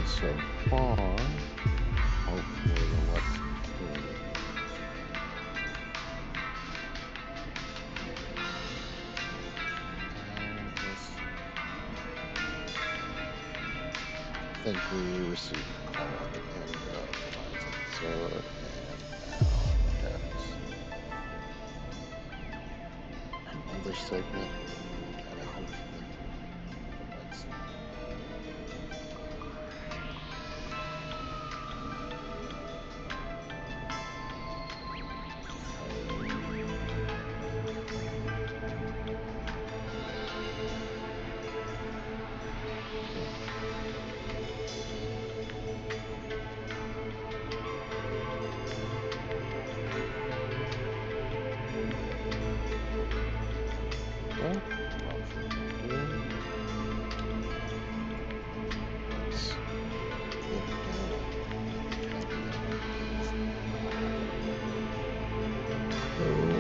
so far, hopefully the left security. I think we received a call at the end of the last episode, and now that's another segment, and hopefully that's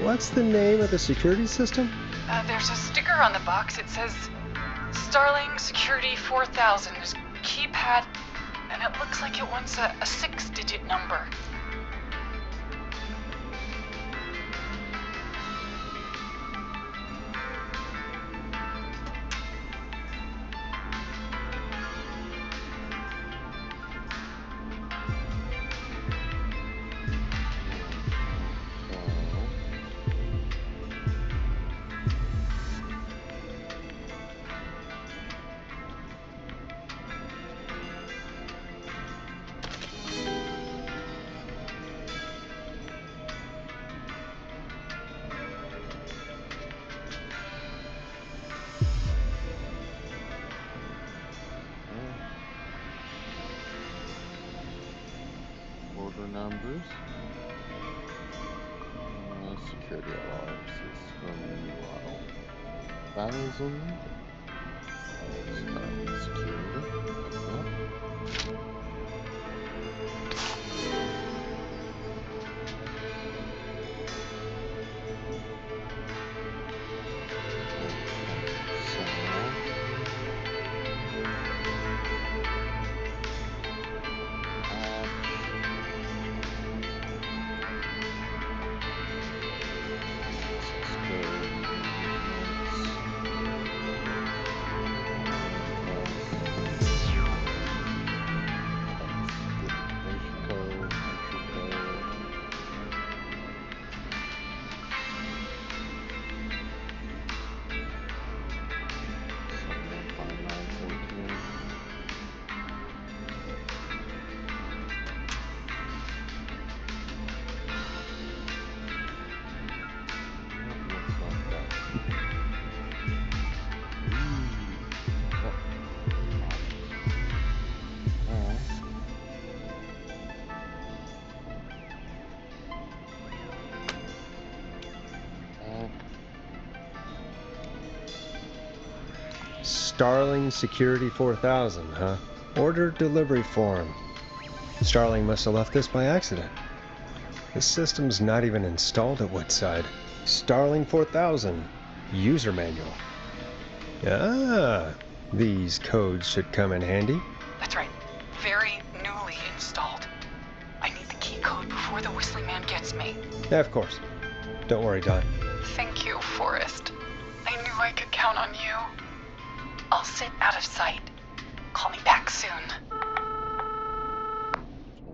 What's the name of the security system? There's a sticker on the box. It says Starling Security 4000. There's a keypad, and it looks like it wants a 6-digit number. order numbers. Security alarms is from 1000. Security. Starling Security 4000, huh? Order delivery form. Starling must have left this by accident. The system's not even installed at Woodside. Starling 4000. User manual. Ah, these codes should come in handy. That's right. Very newly installed. I need the key code before the Whistling Man gets me. Yeah, of course. Don't worry, Don. Thank you, Forrest. I knew I could count on you. I'll sit out of sight. Call me back soon.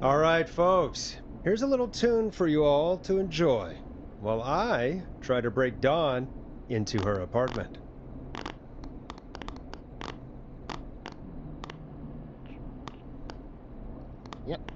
All right, folks. Here's a little tune for you all to enjoy while I try to break Dawn into her apartment. Yep.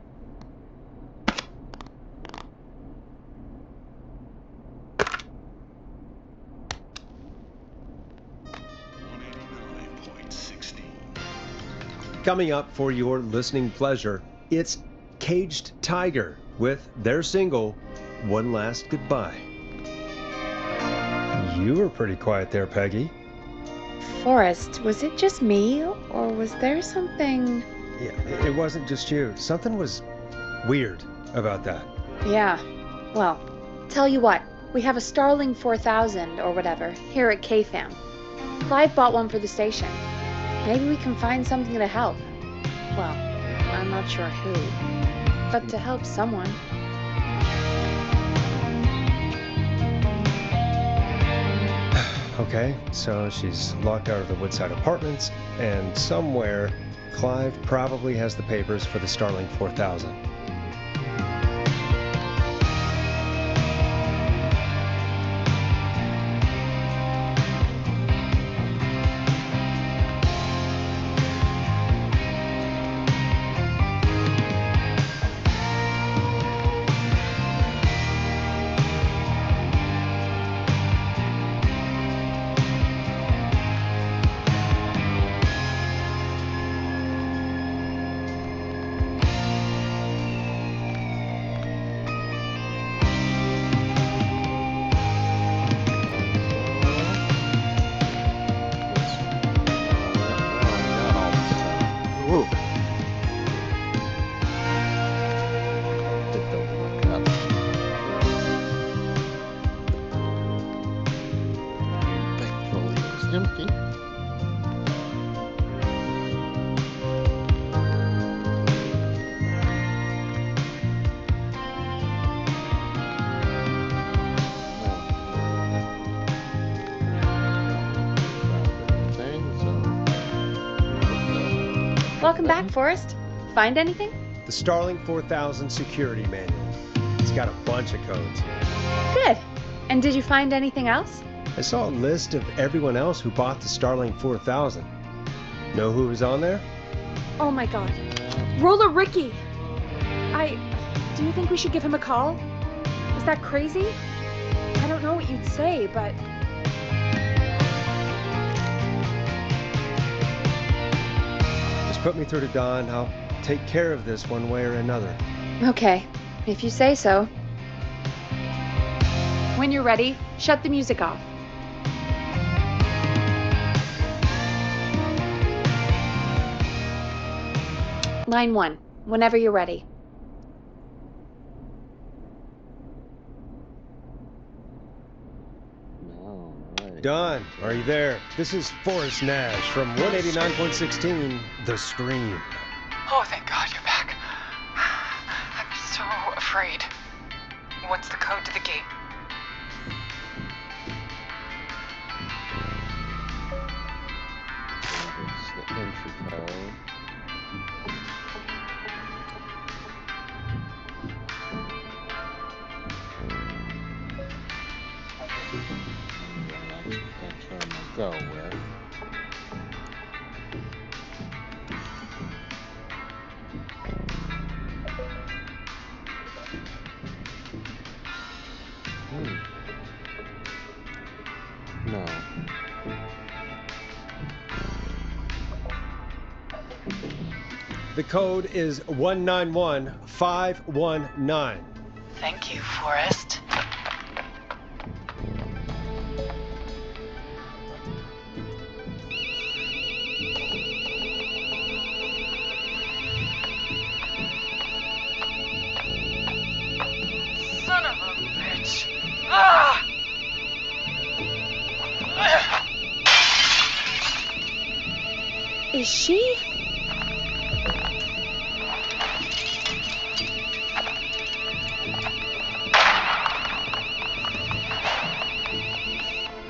Coming up for your listening pleasure, it's Caged Tiger with their single, One Last Goodbye. You were pretty quiet there, Peggy. Forrest, was it just me, or was there something... Yeah, it wasn't just you. Something was weird about that. Yeah, well, tell you what, we have a Starling 4000 or whatever here at KFAM. Clive bought one for the station. Maybe we can find something to help. Well, I'm not sure who. But to help someone. Okay, so she's locked out of the Woodside Apartments, and somewhere, Clive probably has the papers for the Starling 4000. Empty. Welcome back, Forrest. Find anything? The Starling 4000 security manual. It's got a bunch of codes. Good. And did you find anything else? I saw a list of everyone else who bought the Starling 4000. Know who was on there? Oh my god. Roller Ricky! Do you think we should give him a call? Is that crazy? I don't know what you'd say, but... Just put me through to Don. I'll take care of this one way or another. Okay, if you say so. When you're ready, shut the music off. Line 1, whenever you're ready. Alright. Don, are you there? This is Forrest Nash from 189.16, The Scream. Oh, thank God you're back. I'm so afraid. What's the code to the gate? It's the entry code. That's what I'm gonna go with. No. The code is 191519. Thank you, Forrest. Son of a bitch. Ah! Is she?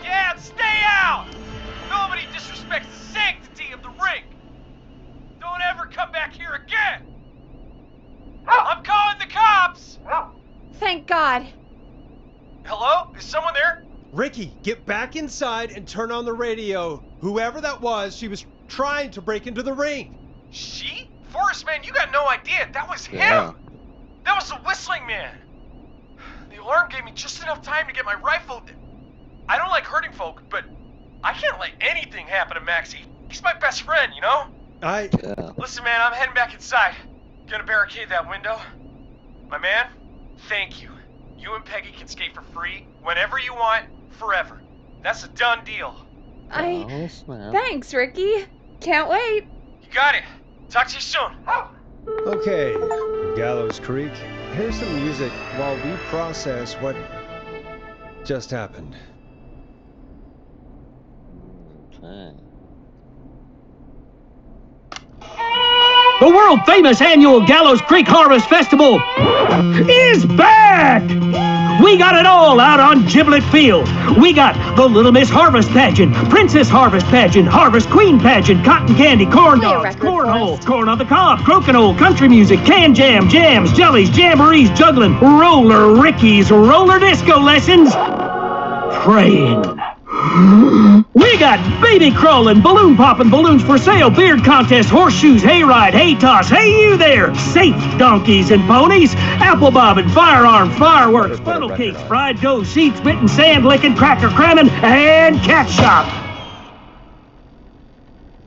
Yeah, stay out! Nobody disrespects the sanctity of the ring! Don't ever come back here again! I'm calling the cops! Thank God. Hello? Is someone there? Ricky, get back inside and turn on the radio. Whoever that was, she was trying to break into the ring. She? Forrest, man, you got no idea. That was him! Yeah. That was the whistling man! The alarm gave me just enough time to get my rifle. I don't like hurting folk, but I can't let anything happen to Maxie. He's my best friend, you know? Yeah. Listen, man, I'm heading back inside. Gonna barricade that window. My man, thank you. You and Peggy can skate for free whenever you want, forever. That's a done deal. Oh, snap. Thanks, Ricky. Can't wait. You got it. Talk to you soon. Okay, Gallows Creek. Here's some music while we process what just happened. Okay. The world-famous annual Gallows Creek Harvest Festival is back! We got it all out on Giblet Field. We got the Little Miss Harvest Pageant, Princess Harvest Pageant, Harvest Queen Pageant, cotton candy, corn Play a dogs, record, cornhole, Forrest. corn on the cob, crokinole, country music, can jam, jams, jellies, jamborees, juggling, roller rickies, roller disco lessons, praying. We got baby crawling, balloon popping, balloons for sale, beard contest, horseshoes, hayride, hay toss, hey you there, safe donkeys and ponies, apple bobbing, firearm, fireworks, Better put a funnel record cakes, on. fried dough, seed spitting, sand licking, cracker cramming, and cat shop.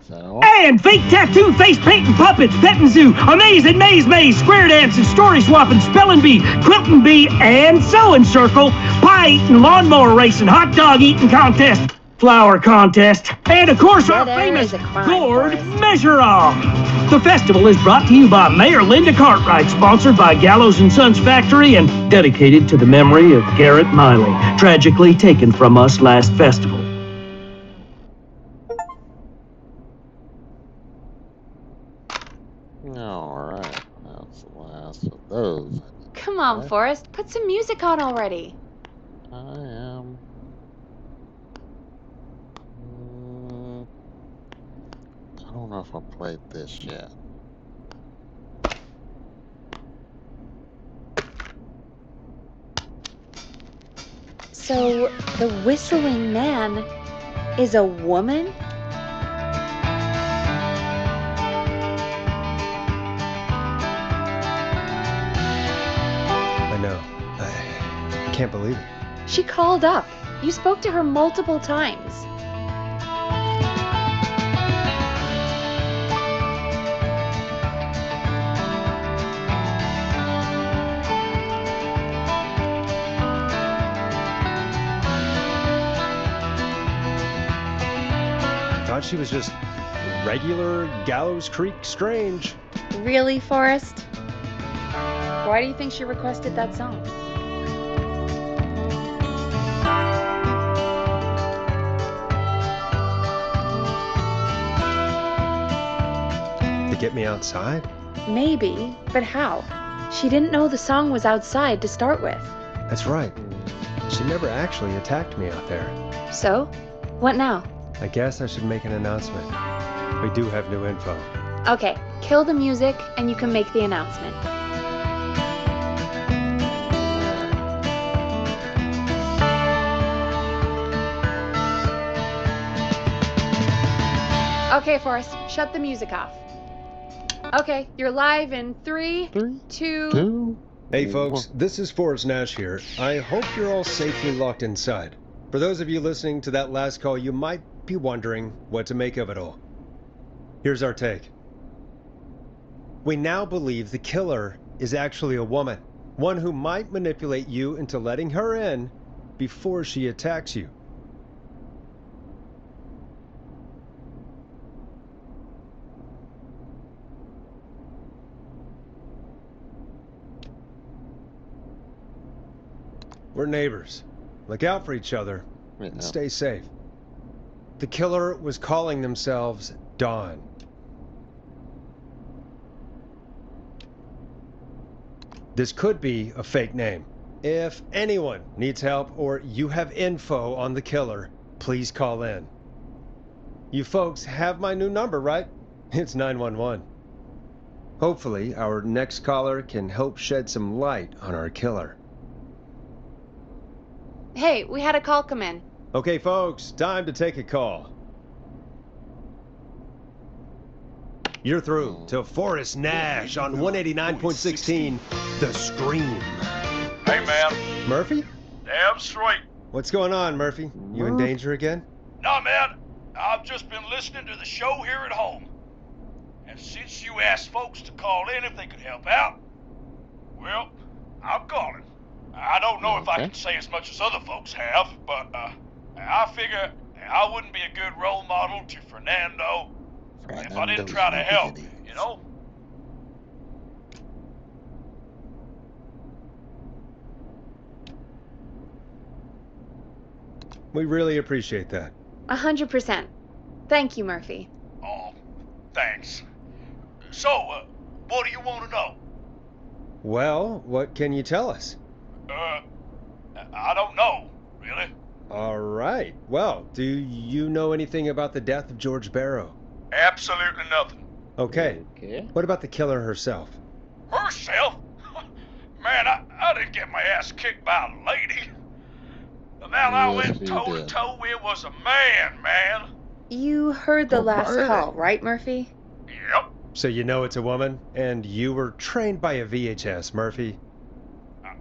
Is that all? And fake tattoo, face painting, puppets, petting zoo, amazing maze, square dancing, story swapping, spelling bee, quilting bee, and sewing circle, pie eating, lawnmower racing, hot dog eating contest, flower contest, and of course our Dead air famous is a crime, gourd Forrest. measure off. The festival is brought to you by Mayor Linda Cartwright, sponsored by Gallows and Sons Factory, and dedicated to the memory of Garrett Miley, tragically taken from us last festival. Alright, that's the last of those. Come on, Okay. Forrest. Put some music on already. I am. I don't know if I played this yet. So, the whistling man is a woman? I know. I can't believe it. She called up. You spoke to her multiple times. I thought she was just regular Gallows Creek Strange. Really, Forrest? Why do you think she requested that song? To get me outside? Maybe, but how? She didn't know the song was outside to start with. That's right. She never actually attacked me out there. So, what now? I guess I should make an announcement. We do have new info. Okay, kill the music and you can make the announcement. Okay, Forrest, shut the music off. Okay, you're live in 3, 3, 2... 2. Hey folks, this is Forrest Nash here. I hope you're all safely locked inside. For those of you listening to that last call, you might be wondering what to make of it all. Here's our take. We now believe the killer is actually a woman. One who might manipulate you into letting her in before she attacks you. We're neighbors. Look out for each other Yeah. and stay safe. The killer was calling themselves Dawn. This could be a fake name. If anyone needs help or you have info on the killer, please call in. You folks have my new number, right? It's 911. Hopefully, our next caller can help shed some light on our killer. Hey, we had a call come in. Okay, folks, time to take a call. You're through to Forrest Nash on 189.16, The Scream. Hey, man. Murphy? Damn straight. What's going on, Murphy? You in danger again? Nah, man. I've just been listening to the show here at home. And since you asked folks to call in if they could help out, well, I'm calling. I don't know if I Okay. can say as much as other folks have, but I figure I wouldn't be a good role model to Fernando if I didn't try to help, you know? We really appreciate that. 100%. Thank you, Murphy. Oh, thanks. So, what do you want to know? Well, what can you tell us? I don't know, really. All right. Well, do you know anything about the death of George Barrow? Absolutely nothing. Okay. Okay. What about the killer herself? Herself? Man, I didn't get my ass kicked by a lady. The man I Yes, went you toe to did. toe with was a man. You heard the Oh, last Marty. call, right, Murphy? Yep. So you know it's a woman, and you were trained by a VHS, Murphy.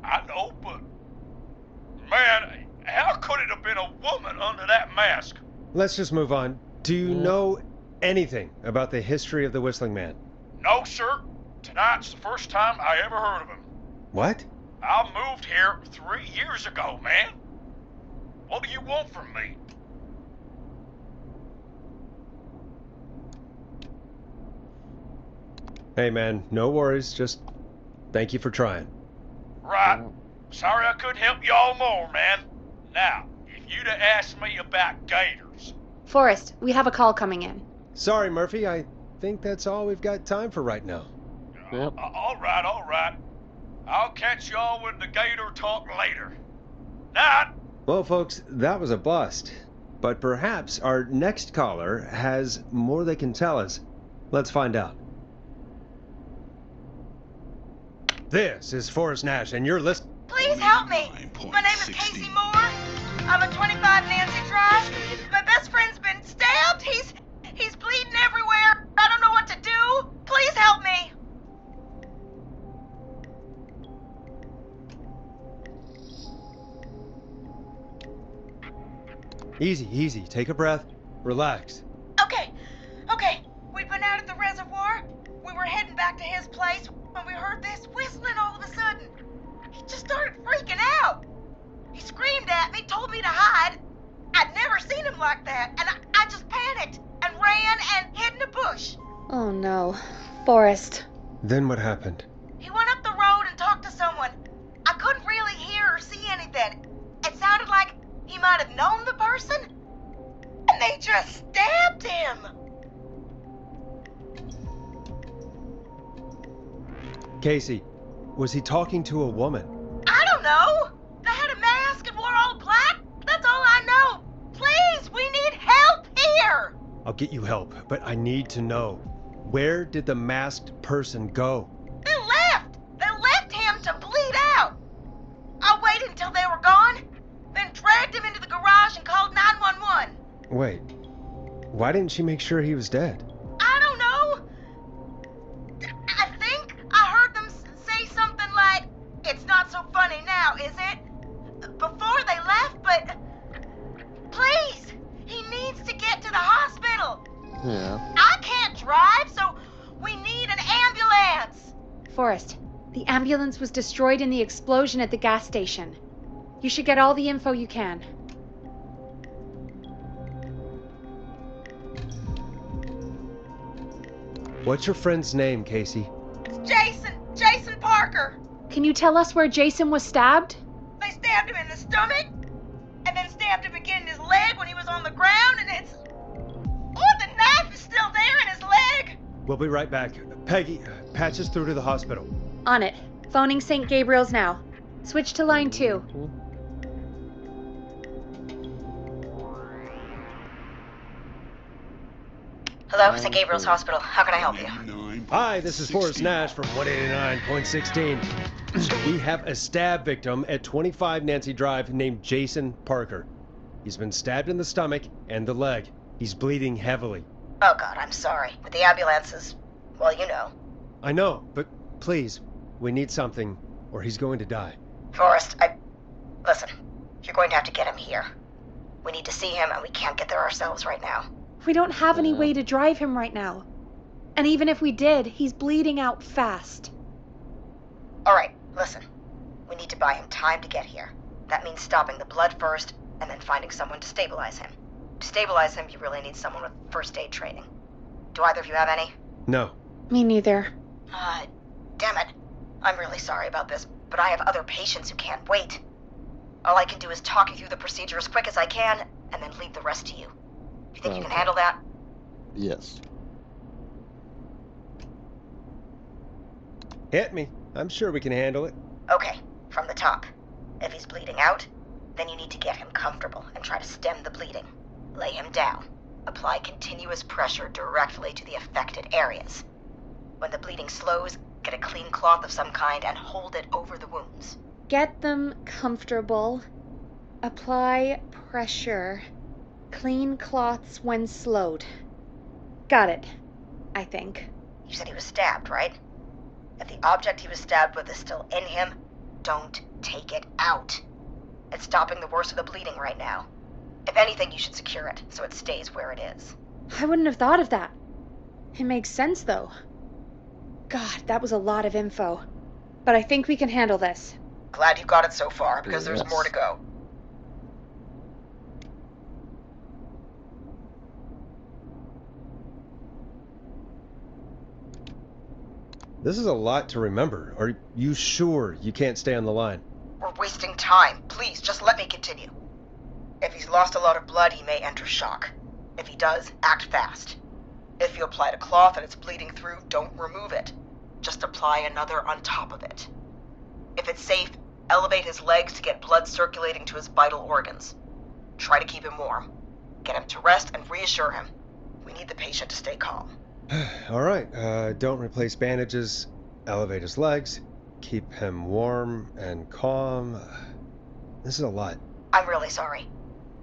I know, but man, how could it have been a woman under that mask? Let's just move on. Do you know anything about the history of the Whistling Man? No, sir. Tonight's the first time I ever heard of him. What? I moved here 3 years ago, man. What do you want from me? Hey man, no worries, just thank you for trying. Right. Oh. Sorry I couldn't help y'all more, man. Now, if you'd have asked me about gators. Forrest, we have a call coming in. Sorry, Murphy, I think that's all we've got time for right now. Yep. All right. I'll catch y'all with the gator talk later. Night. Well, folks, that was a bust. But perhaps our next caller has more they can tell us. Let's find out. This is Forrest Nash, and you're listening. Please help me. My name is Casey Moore. I'm at 25 Nancy Drive. My best friend's been stabbed. He's bleeding everywhere. I don't know what to do. Please help me. Easy, take a breath, relax. Okay. We'd been out at the reservoir. We were heading back to his place when we heard this whistling all of a sudden. He just started freaking out. He screamed at me, told me to hide. I'd never seen him like that, and I just panicked and ran and hid in a bush. Oh no. Forrest. Then what happened? He went up the road and talked to someone. I couldn't really hear or see anything. It sounded like he might have known the person, and they just stabbed him. Casey, was he talking to a woman? I don't know. They had a mask and wore all black. That's all I know. Please, we need help here. I'll get you help, but I need to know. Where did the masked person go? They left. They left him to bleed out. I waited until they were gone, then dragged him into the garage and called 911. Wait, why didn't she make sure he was dead? I don't know. I think I heard them say something like, "It's not so funny now, is it?" before they left, but please, he needs to get to the hospital. Yeah. I can't drive, so we need an ambulance. Forrest, the ambulance was destroyed in the explosion at the gas station. You should get all the info you can. What's your friend's name, Casey? It's Jason Parker. Can you tell us where Jason was stabbed? They stabbed him in the stomach, and then stabbed him again in his leg when he was on the ground, and it's... Oh, the knife is still there in his leg. We'll be right back. Peggy, patch us through to the hospital. On it. Phoning St. Gabriel's now. Switch to line 2. Hello, St. Gabriel's Hospital. How can I help you? Hi, this is Forrest Nash from 189.16. We have a stab victim at 25 Nancy Drive named Jason Parker. He's been stabbed in the stomach and the leg. He's bleeding heavily. Oh, God, I'm sorry. But the ambulance is... well, you know. I know, but please, we need something, or he's going to die. Forrest, Listen, you're going to have to get him here. We need to see him, and we can't get there ourselves right now. We don't have any way to drive him right now. And even if we did, he's bleeding out fast. All right, listen. We need to buy him time to get here. That means stopping the blood first, and then finding someone to stabilize him. To stabilize him, you really need someone with first aid training. Do either of you have any? No. Me neither. Damn it. I'm really sorry about this, but I have other patients who can't wait. All I can do is talk you through the procedure as quick as I can, and then leave the rest to you. You think you can handle that? Yes. Hit me. I'm sure we can handle it. Okay, from the top. If he's bleeding out, then you need to get him comfortable and try to stem the bleeding. Lay him down. Apply continuous pressure directly to the affected areas. When the bleeding slows, get a clean cloth of some kind and hold it over the wounds. Get them comfortable. Apply pressure. Clean cloths when slowed. Got it, I think. You said he was stabbed, right? If the object he was stabbed with is still in him, don't take it out. It's stopping the worst of the bleeding right now. If anything, you should secure it so it stays where it is. I wouldn't have thought of that. It makes sense, though. God, that was a lot of info. But I think we can handle this. Glad you got it so far, because there's Yes. more to go. This is a lot to remember. Are you sure you can't stay on the line? We're wasting time. Please, just let me continue. If he's lost a lot of blood, he may enter shock. If he does, act fast. If you applied a cloth and it's bleeding through, don't remove it. Just apply another on top of it. If it's safe, elevate his legs to get blood circulating to his vital organs. Try to keep him warm. Get him to rest and reassure him. We need the patient to stay calm. All right. Don't replace bandages. Elevate his legs. Keep him warm and calm. This is a lot. I'm really sorry.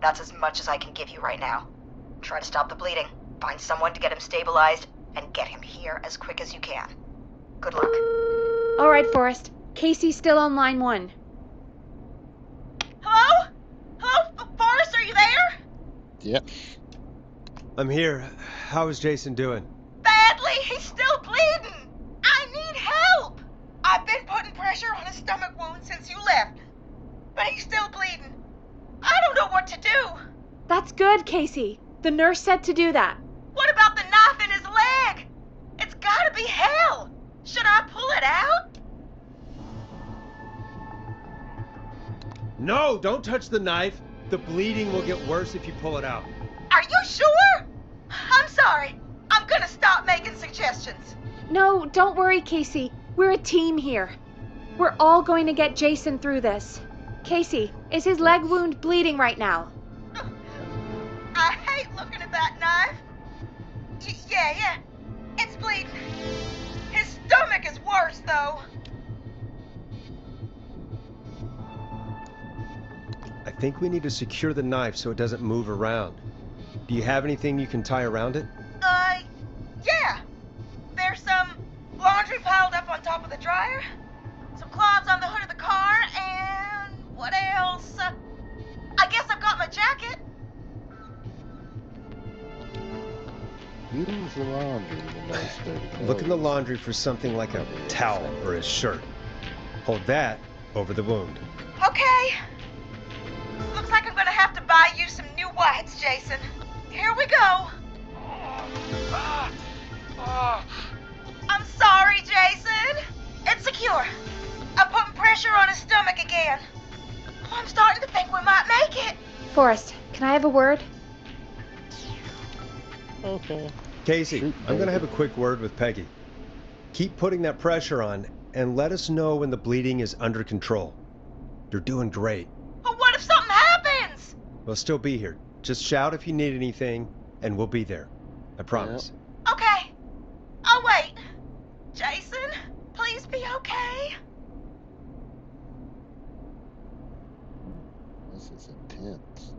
That's as much as I can give you right now. Try to stop the bleeding, find someone to get him stabilized, and get him here as quick as you can. Good luck. All right, Forrest. Casey's still on line 1. Hello? Hello, Forrest, are you there? Yep. I'm here. How is Jason doing? Badly, he's still bleeding. I need help. I've been putting pressure on his stomach wound since you left, but he's still bleeding. I don't know what to do. That's good, Casey. The nurse said to do that. What about the knife in his leg? It's gotta be hell. Should I pull it out? No, don't touch the knife. The bleeding will get worse if you pull it out. Are you sure? I'm sorry. I'm gonna stop making suggestions. No, don't worry, Casey. We're a team here. We're all going to get Jason through this. Casey, is his leg wound bleeding right now? I hate looking at that knife. Yeah. It's bleeding. His stomach is worse, though. I think we need to secure the knife so it doesn't move around. Do you have anything you can tie around it? Yeah. There's some laundry piled up on top of the dryer, some cloths on the hood of the car, and what else? I guess I've got my jacket. Use the laundry the next 30 Look in the days. laundry for something like a towel or a shirt. Hold that over the wound. Okay. Looks like I'm gonna have to buy you some new whites, Jason. Here we go. I'm sorry, Jason. It's secure. I'm putting pressure on his stomach again. I'm starting to think we might make it. Forrest, can I have a word? Okay. Casey, Shoot, I'm going to baby. have a quick word with Peggy. Keep putting that pressure on and let us know when the bleeding is under control. You're doing great. But what if something happens? We'll still be here. Just shout if you need anything, and we'll be there. I promise. Okay. I'll wait. Jason, please be okay. This is intense.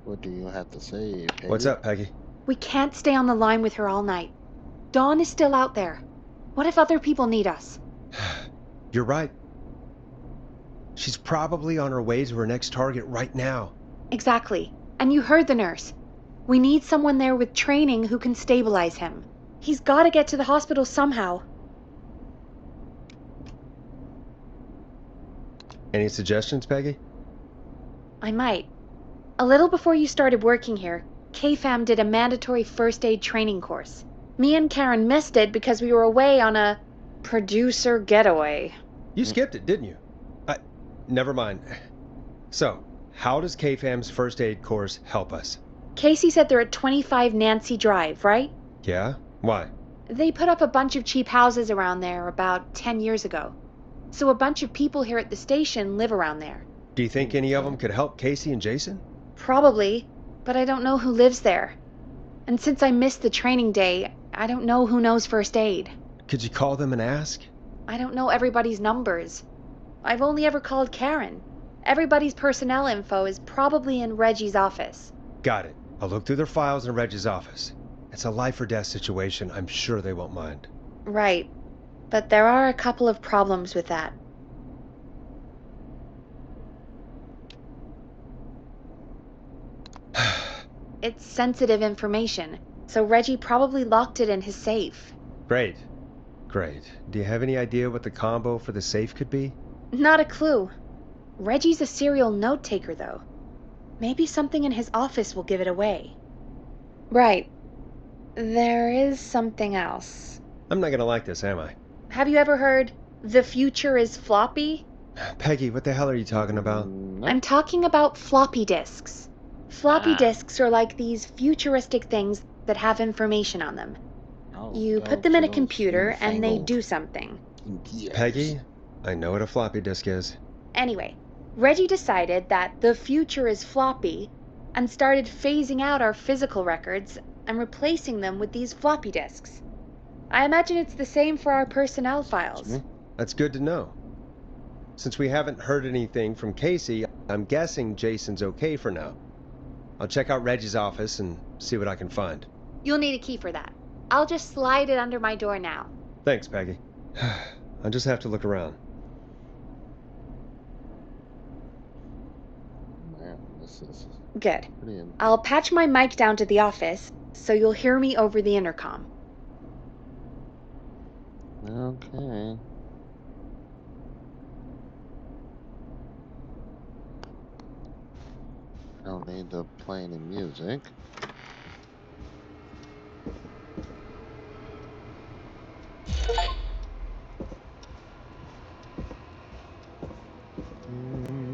What do you have to say, Peggy? What's up, Peggy? We can't stay on the line with her all night. Dawn is still out there. What if other people need us? You're right. She's probably on her way to her next target right now. Exactly. And you heard the nurse. We need someone there with training who can stabilize him. He's got to get to the hospital somehow. Any suggestions, Peggy? I might. A little before you started working here, KFAM did a mandatory first aid training course. Me and Karen missed it because we were away on a producer getaway. You skipped it, didn't you? Never mind. So, how does KFAM's first aid course help us? Casey said they're at 25 Nancy Drive, right? Yeah? Why? They put up a bunch of cheap houses around there about 10 years ago. So a bunch of people here at the station live around there. Do you think any of them could help Casey and Jason? Probably, but I don't know who lives there. And since I missed the training day, I don't know who knows first aid. Could you call them and ask? I don't know everybody's numbers. I've only ever called Karen. Everybody's personnel info is probably in Reggie's office. Got it. I'll look through their files in Reggie's office. It's a life or death situation. I'm sure they won't mind. Right. But there are a couple of problems with that. It's sensitive information, so Reggie probably locked it in his safe. Great. Great. Do you have any idea what the combo for the safe could be? Not a clue. Reggie's a serial note taker, though. Maybe something in his office will give it away. Right. There is something else. I'm not gonna like this, am I? Have you ever heard, "The future is floppy"? Peggy, what the hell are you talking about? Nope. I'm talking about floppy disks. Floppy disks are like these futuristic things that have information on them. You put them in a computer and they do something. Peggy, I know what a floppy disk is. Anyway, Reggie decided that the future is floppy and started phasing out our physical records and replacing them with these floppy disks. I imagine it's the same for our personnel files. That's good to know. Since we haven't heard anything from Casey, I'm guessing Jason's okay for now. I'll check out Reggie's office and see what I can find. You'll need a key for that. I'll just slide it under my door now. Thanks, Peggy. I'll just have to look around. Man, this is Good. pretty I'll patch my mic down to the office, so you'll hear me over the intercom. okay. Don't need to play any music.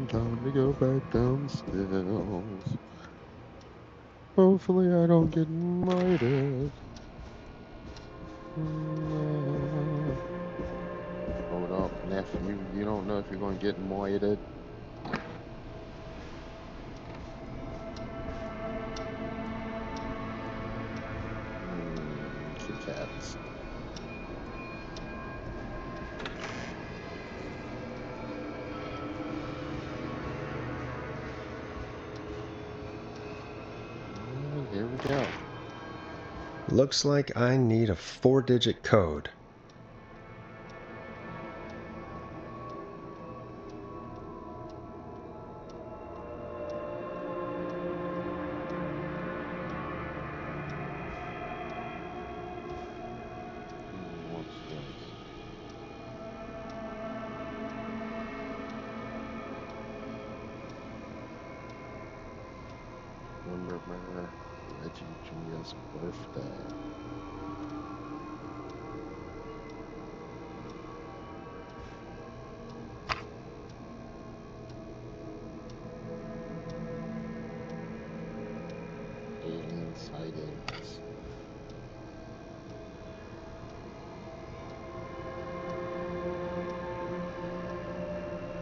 Time to go back downstairs. Hopefully I don't get invited. Hold up, nephew. You don't know if you're going to get invited. Kit Kats. Here we go. Looks like I need a 4-digit code. What's this? Remember Reggie Junior's birthday. Alien sightings.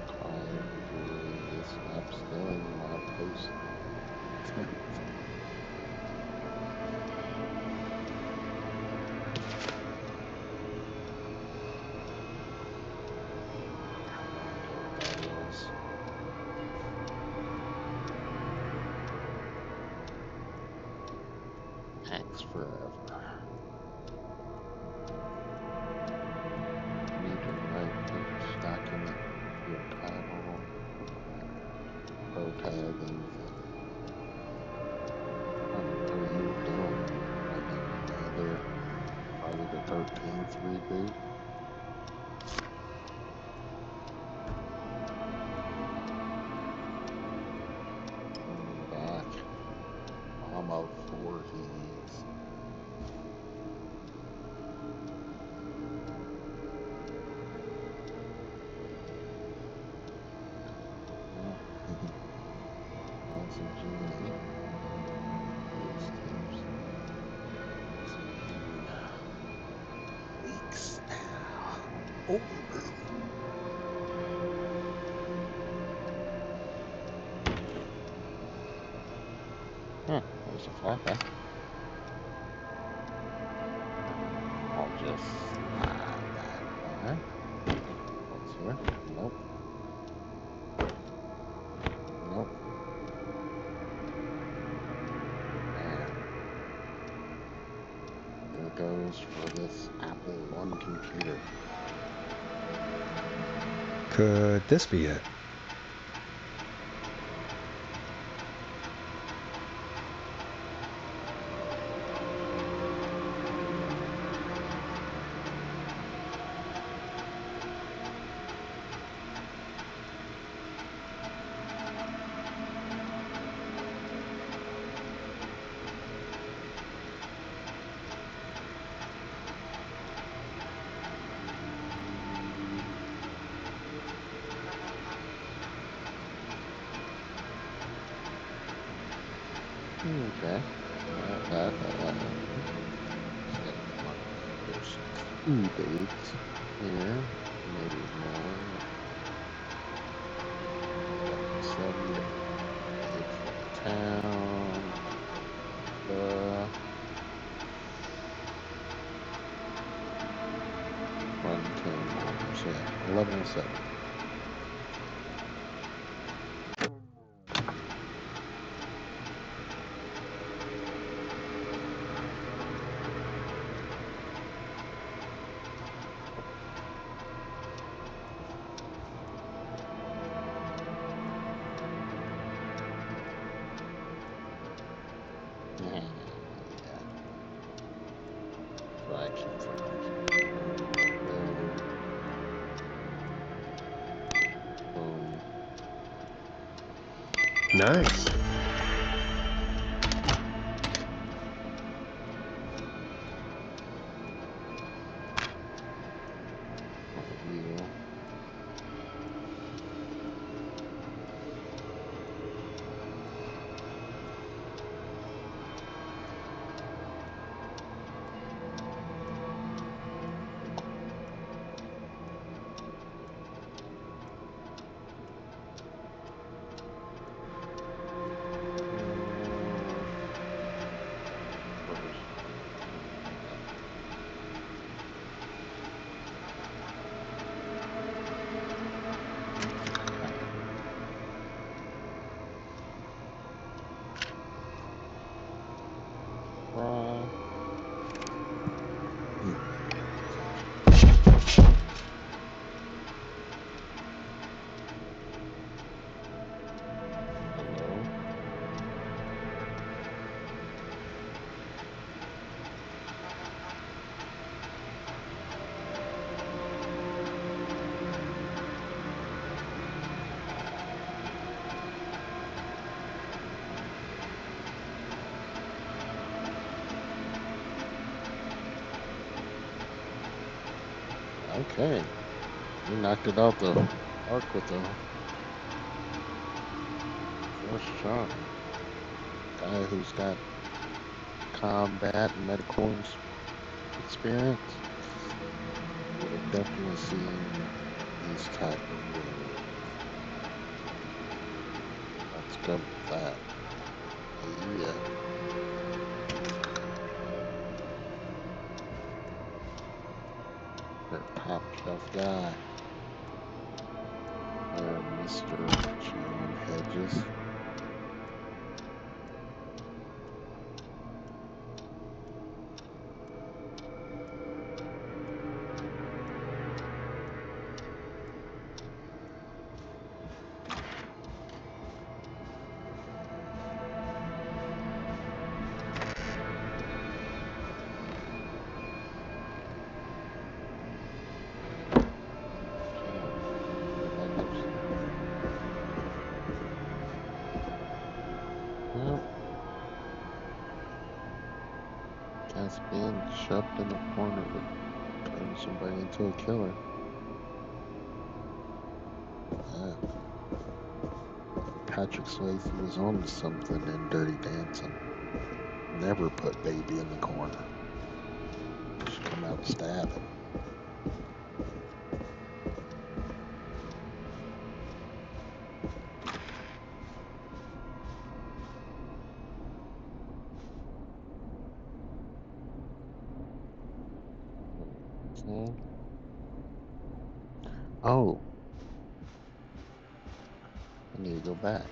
Crying Julie, stop stealing my post. Thanks forever. Need to write each document your title, pro tag, and what are you doing? Like another Friday the 13th reboot? Back. I'm of 40s. Awesome Genie. Those tips. Overdue. Huh, there's a flashback. I'll just slide that by. What's here? Nope. Nope. And here goes for this Apple One computer. Could this be it? Okay. There's 2 dates here. Maybe more. 7 dates for town. 1, 10 more. So yeah, 11 and 7. Yeah. Fraction fingers. Boom. Nice. Wheel. Okay. You knocked it out the park with the first shot. Guy who's got combat and medical experience would have definitely seen these type of videos. Let's go with that. Yeah. Your top shelf guy. Mr. John Hedges. Well, guess being shoved in the corner would turn somebody into a killer. Yeah. Patrick Swayze was on to something in Dirty Dancing. Never put baby in the corner. Just come out and stab him. Oh. I need to go back.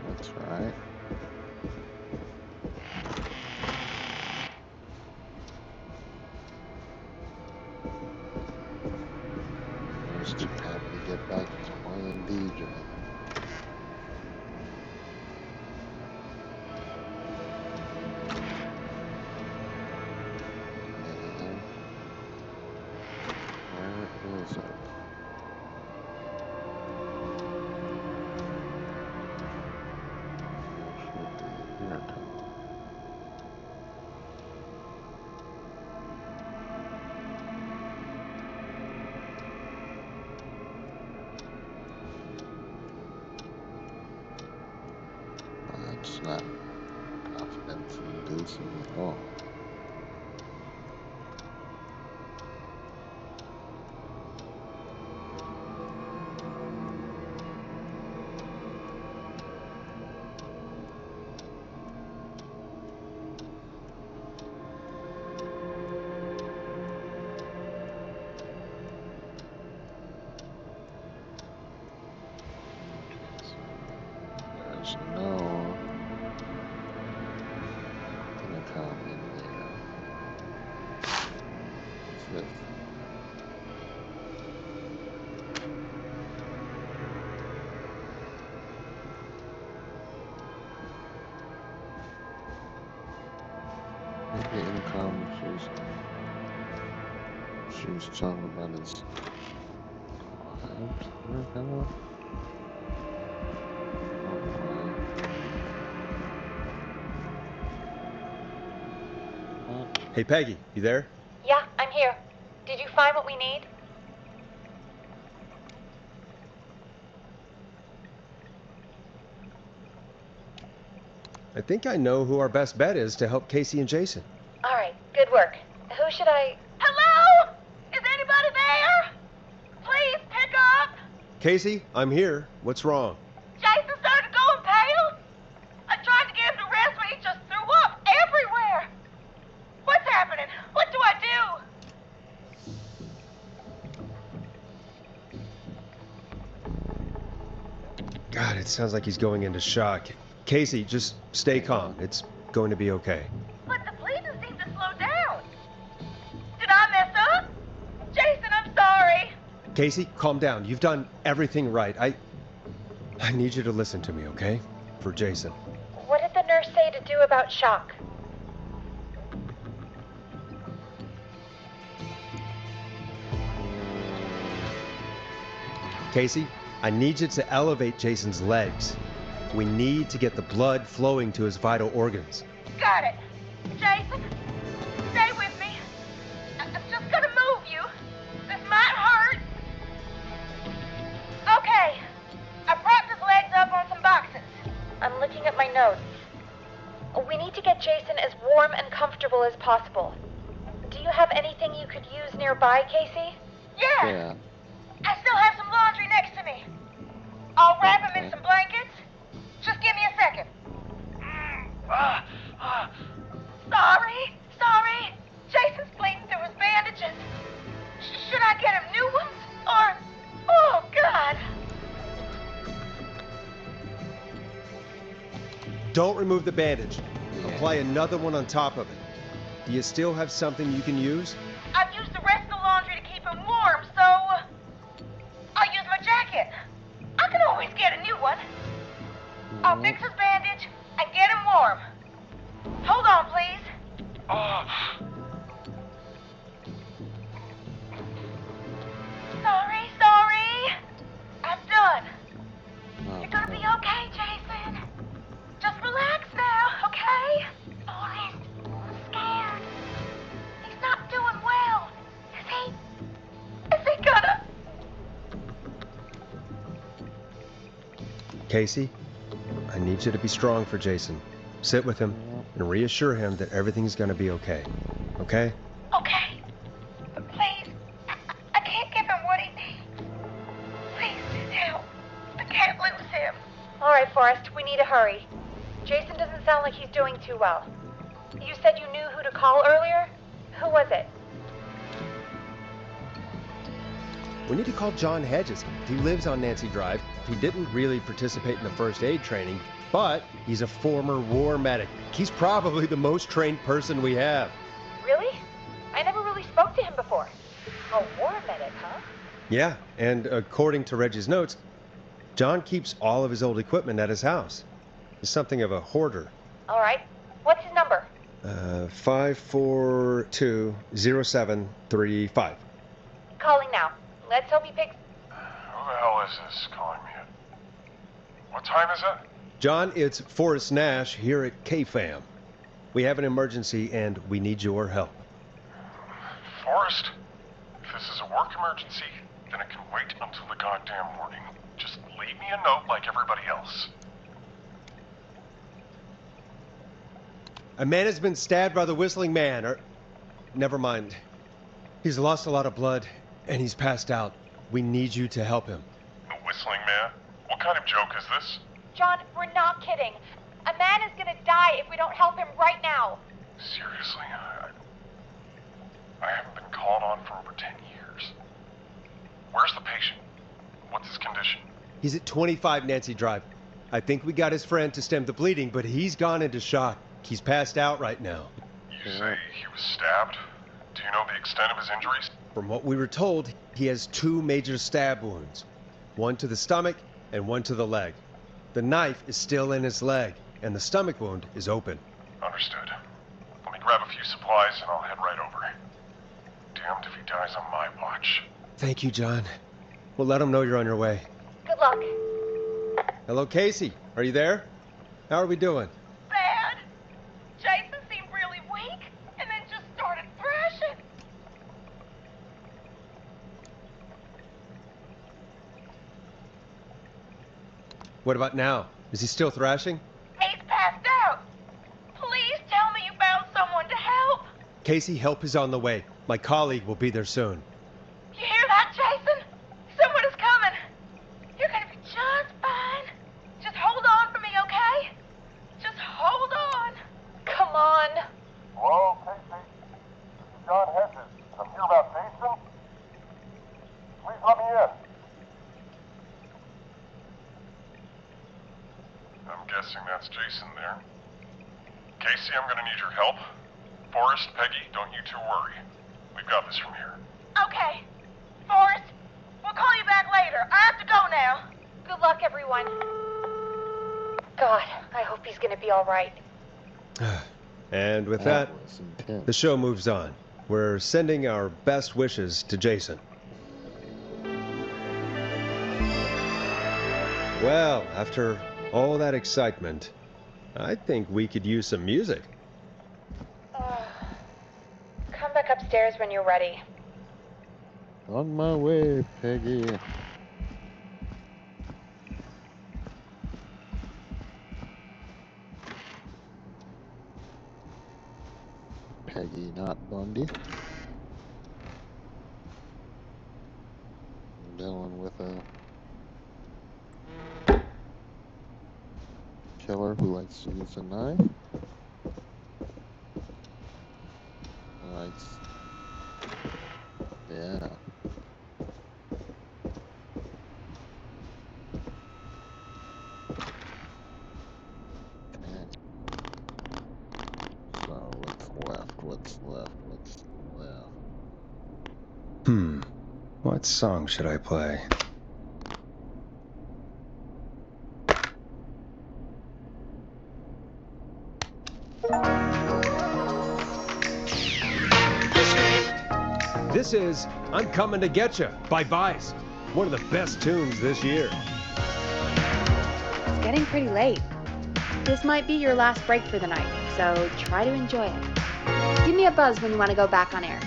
That's right. I was too happy to get back to playing DJ. And where is it? Should be intercom. That's not confidence inducing at all. There's no intercom in there. What's this? Maybe intercom she was talking about his wives or whatever. Hey, Peggy, you there? Yeah, I'm here. Did you find what we need? I think I know who our best bet is to help Casey and Jason. All right, good work. Who should I... Hello? Is anybody there? Please pick up. Casey, I'm here. What's wrong? Jason started going pale. I tried to get him to rest, but he just threw up everywhere. What's happening? What do I do? God, it sounds like he's going into shock. Casey, just stay calm. It's going to be okay. But the bleeding seemed to slow down. Did I mess up? Jason, I'm sorry. Casey, calm down. You've done everything right. I need you to listen to me, okay? For Jason. What did the nurse say to do about shock? Casey, I need you to elevate Jason's legs. We need to get the blood flowing to his vital organs. Got it. Jason, stay with me. I'm just gonna move you. This might hurt. Okay. I propped his legs up on some boxes. I'm looking at my notes. We need to get Jason as warm and comfortable as possible. Do you have anything you could use nearby, Casey? Yeah. I still have some laundry next to me. I'll wrap him in some blankets. Just give me a second. Sorry. Jason's bleeding through his bandages. Should I get him new ones? Or... Oh, God. Don't remove the bandage. Apply another one on top of it. Do you still have something you can use? I've used the rest of the laundry to keep him warm, so... I'll use my jacket. I can always get a new one. I'll fix his bandage and get him warm. Hold on, please. Sorry. I'm done. You're gonna be okay, Jason. Just relax now, okay? Oh, I'm scared. He's not doing well. Is he gonna... Casey, I need you to be strong for Jason. Sit with him and reassure him that everything's going to be okay. Okay? Okay. But please, I can't give him what he needs. Please, help. I can't lose him. All right, Forrest, we need to hurry. Jason doesn't sound like he's doing too well. You said you knew who to call earlier? Who was it? We need to call John Hedges. He lives on Nancy Drive. He didn't really participate in the first aid training, but he's a former war medic. He's probably the most trained person we have. Really? I never really spoke to him before. A war medic, huh? Yeah, and according to Reggie's notes, John keeps all of his old equipment at his house. He's something of a hoarder. All right. What's his number? 5420735. Calling now. Let's hope he picks... Who the hell is this calling me at? What time is it? John, it's Forrest Nash here at KFAM. We have an emergency and we need your help. Forrest? If this is a work emergency, then it can wait until the goddamn morning. Just leave me a note like everybody else. A man has been stabbed by the Whistling Man, or... Never mind. He's lost a lot of blood, and he's passed out. We need you to help him. The Whistling Man? What kind of joke is this? John, we're not kidding. A man is gonna die if we don't help him right now. Seriously, I haven't been called on for over 10 years. Where's the patient? What's his condition? He's at 25 Nancy Drive. I think we got his friend to stem the bleeding, but he's gone into shock. He's passed out right now. You say he was stabbed? Do you know the extent of his injuries? From what we were told, he has 2 major stab wounds. One to the stomach and one to the leg. The knife is still in his leg, and the stomach wound is open. Understood. Let me grab a few supplies and I'll head right over. Damned if he dies on my watch. Thank you, John. We'll let him know you're on your way. Good luck. Hello, Casey. Are you there? How are we doing? Bad. Jason seemed really weak and then just started thrashing. What about now? Is he still thrashing? He's passed out. Please tell me you found someone to help. Casey, help is on the way. My colleague will be there soon. You hear that, Jason? Someone is coming. You're gonna be just fine. Just hold on for me, okay? Just hold on. Come on. Hello, Casey. This is John Hedges. I'm here about Jason. Please let me in. I'm guessing that's Jason there. Casey, I'm gonna need your help. Forrest, Peggy, don't you two worry. We've got this from here. Okay. Forrest, we'll call you back later. I have to go now. Good luck, everyone. God, I hope he's gonna be all right. And with that, was intense. the show moves on. We're sending our best wishes to Jason. Well, after all that excitement, I think we could use some music. Come back upstairs when you're ready. On my way, Peggy. Peggy, not Bundy. Dealing with a killer who likes to use a knife. Nice. Yeah. Okay. So what's left? What's left? What's left? What song should I play? This is I'm Coming to Getcha by Vice. One of the best tunes this year. It's getting pretty late. This might be your last break for the night, so try to enjoy it. Give me a buzz when you want to go back on air.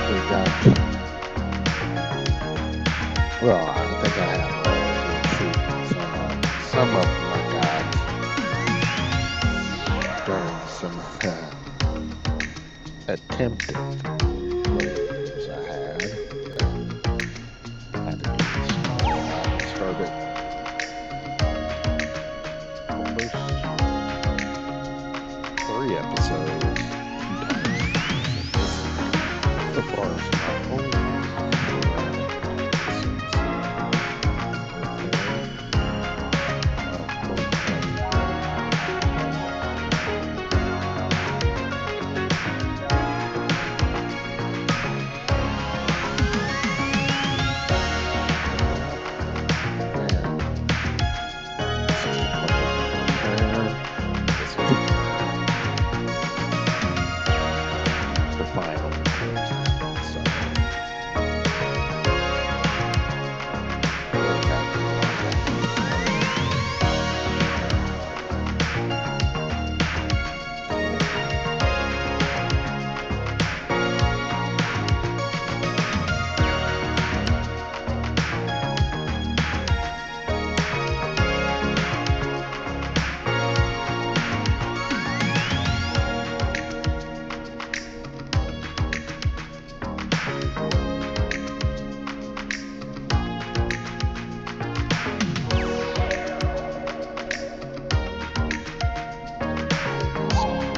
We got. Well, I think I have. Let's see. Some of them I got during some attempted moves I had. Had to do this. I started the first 3 episodes 2 times. So far, it's my only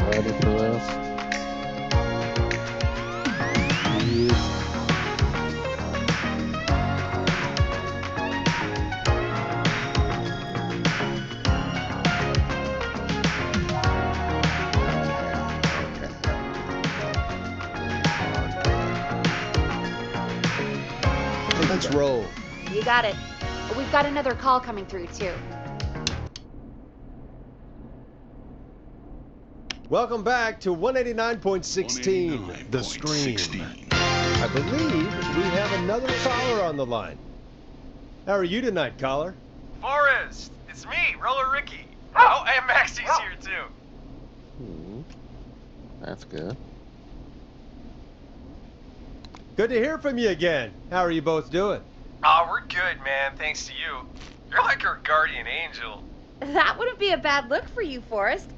ready for this? Let's roll. You got it. We've got another call coming through, too. Welcome back to 189.16, The Scream. I believe we have another caller on the line. How are you tonight, caller? Forrest, it's me, Roller Ricky. Oh, and Maxie's here too. That's good. Good to hear from you again. How are you both doing? Oh, we're good, man, thanks to you. You're like our guardian angel. That wouldn't be a bad look for you, Forrest.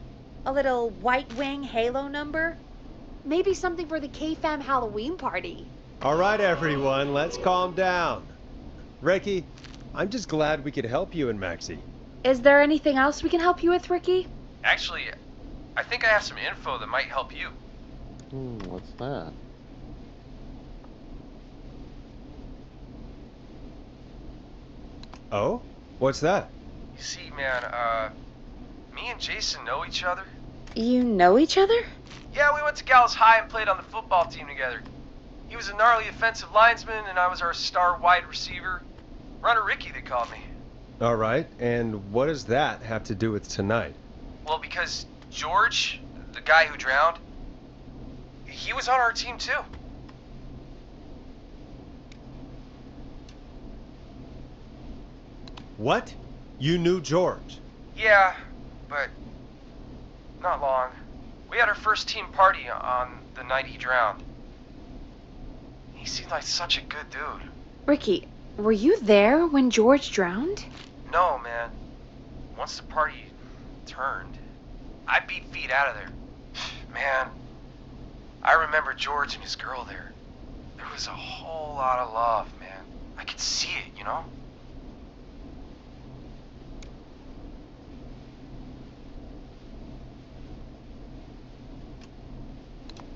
A little white wing halo number? Maybe something for the K-Fam Halloween party. All right, everyone, let's calm down. Ricky, I'm just glad we could help you and Maxie. Is there anything else we can help you with, Ricky? Actually, I think I have some info that might help you. What's that? Oh? What's that? You see, man, me and Jason know each other. You know each other? Yeah, we went to Gallows High and played on the football team together. He was a gnarly offensive linesman, and I was our star wide receiver. Runner Ricky, they called me. All right, and what does that have to do with tonight? Well, because George, the guy who drowned, he was on our team too. What? You knew George? Yeah, but not long. We had our first team party on the night he drowned. He seemed like such a good dude. Ricky, were you there when George drowned? No, man. Once the party turned, I beat feet out of there. Man, I remember George and his girl there. There was a whole lot of love, man. I could see it, you know?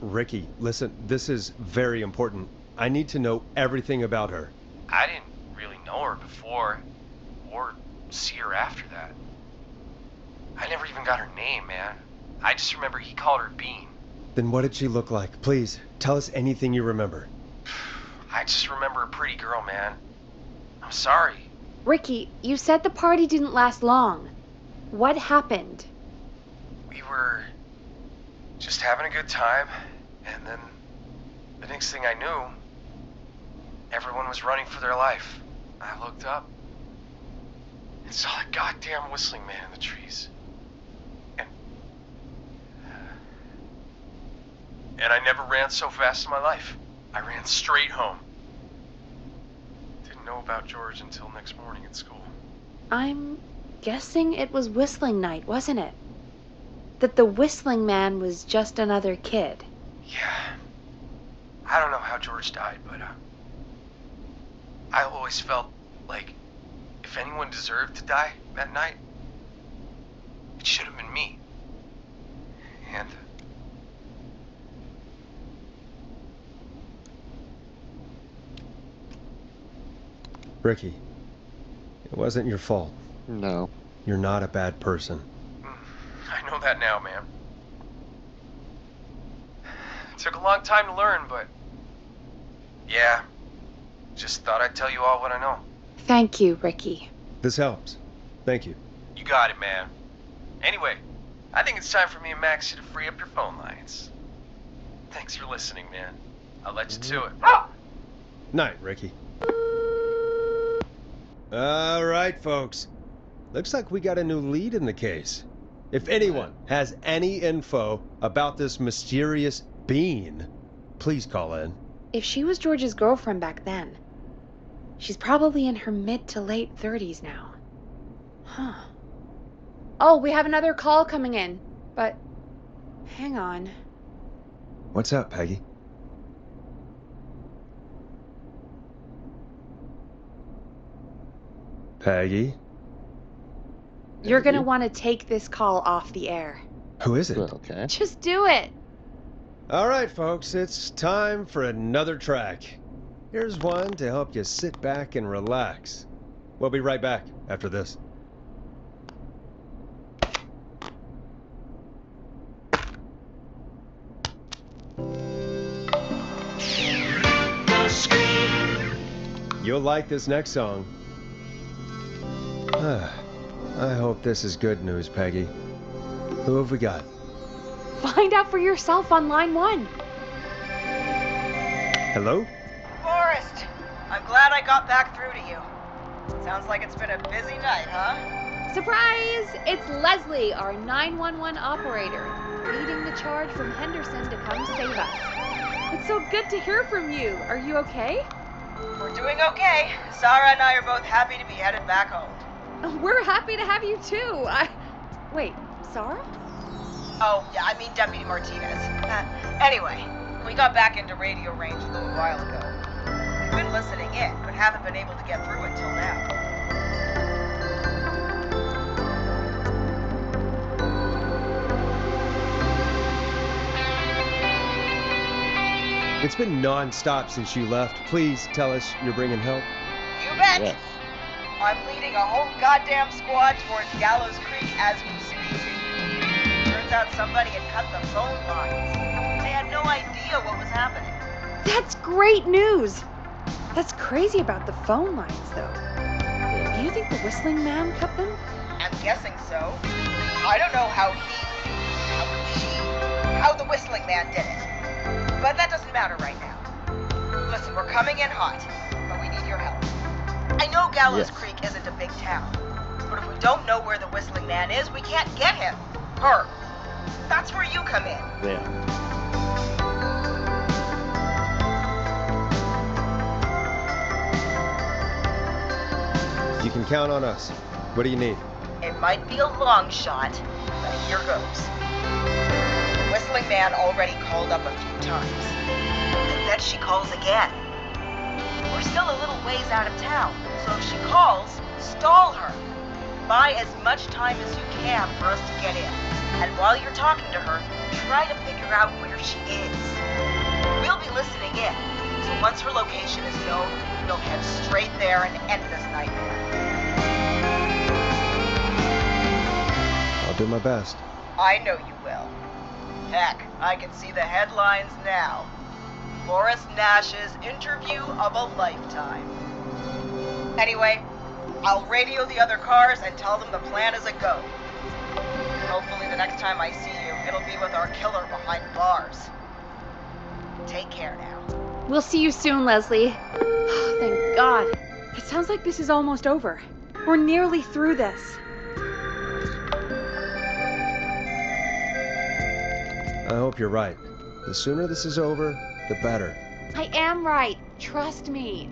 Ricky, listen, this is very important. I need to know everything about her. I didn't really know her before, or see her after that. I never even got her name, man. I just remember he called her Bean. Then what did she look like? Please, tell us anything you remember. I just remember a pretty girl, man. I'm sorry. Ricky, you said the party didn't last long. What happened? We were just having a good time, and then the next thing I knew, everyone was running for their life. I looked up and saw that goddamn whistling man in the trees. And I never ran so fast in my life. I ran straight home. Didn't know about George until next morning at school. I'm guessing it was whistling night, wasn't it? That the whistling man was just another kid. Yeah. I don't know how George died, but I always felt like if anyone deserved to die that night, it should have been me. And Ricky, it wasn't your fault. No. You're not a bad person. I know that now, man. It took a long time to learn, but yeah, just thought I'd tell you all what I know. Thank you, Ricky. This helps. Thank you. You got it, man. Anyway, I think it's time for me and Maxie to free up your phone lines. Thanks for listening, man. I'll let you to it. Night, Ricky. All right, folks. Looks like we got a new lead in the case. If anyone has any info about this mysterious being, please call in. If she was George's girlfriend back then, she's probably in her mid to late 30s now. Huh. Oh, we have another call coming in, but hang on. What's up, Peggy? Peggy? You're gonna want to take this call off the air. Who is it? Okay. Just do it. All right, folks, it's time for another track. Here's one to help you sit back and relax. We'll be right back after this. You'll like this next song. I hope this is good news, Peggy. Who have we got? Find out for yourself on line 1. Hello? Forrest, I'm glad I got back through to you. Sounds like it's been a busy night, huh? Surprise! It's Leslie, our 911 operator, leading the charge from Henderson to come save us. It's so good to hear from you. Are you okay? We're doing okay. Sarah and I are both happy to be headed back home. We're happy to have you too. Wait, Sarah? Oh, yeah, I mean Deputy Martinez. Anyway, we got back into radio range a little while ago. We've been listening in, but haven't been able to get through until now. It's been non-stop since you left. Please tell us you're bringing help. You bet! Yes. I'm leading a whole goddamn squad towards Gallows Creek as we speak. Turns out somebody had cut the phone lines. They had no idea what was happening. That's great news. That's crazy about the phone lines, though. Do you think the whistling man cut them? I'm guessing so. I don't know how the whistling man did it. But that doesn't matter right now. Listen, we're coming in hot, but we need your help. I know Gallows Yes. Creek isn't a big town, but if we don't know where the whistling man is, we can't get him. Her. That's where you come in. Yeah. You can count on us. What do you need? It might be a long shot, but here goes. The whistling man already called up a few times. I bet she calls again. We're still a little ways out of town, so if she calls, stall her. Buy as much time as you can for us to get in. And while you're talking to her, try to figure out where she is. We'll be listening in, so once her location is known, we'll head straight there and end this nightmare. I'll do my best. I know you will. Heck, I can see the headlines now. Forrest Nash's interview of a lifetime. Anyway, I'll radio the other cars and tell them the plan is a go. Hopefully the next time I see you, it'll be with our killer behind bars. Take care now. We'll see you soon, Leslie. Thank God. It sounds like this is almost over. We're nearly through this. I hope you're right. The sooner this is over, the better. I am right. Trust me.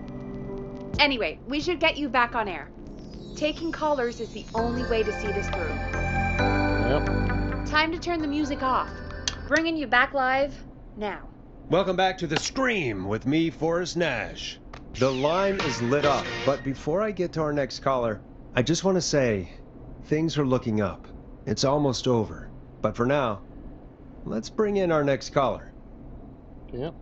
Anyway, we should get you back on air. Taking callers is the only way to see this through. Yep. Time to turn the music off. Bringing you back live now. Welcome back to The Scream with me, Forrest Nash. The line is lit up, but before I get to our next caller, I just want to say things are looking up. It's almost over. But for now, let's bring in our next caller. Yep.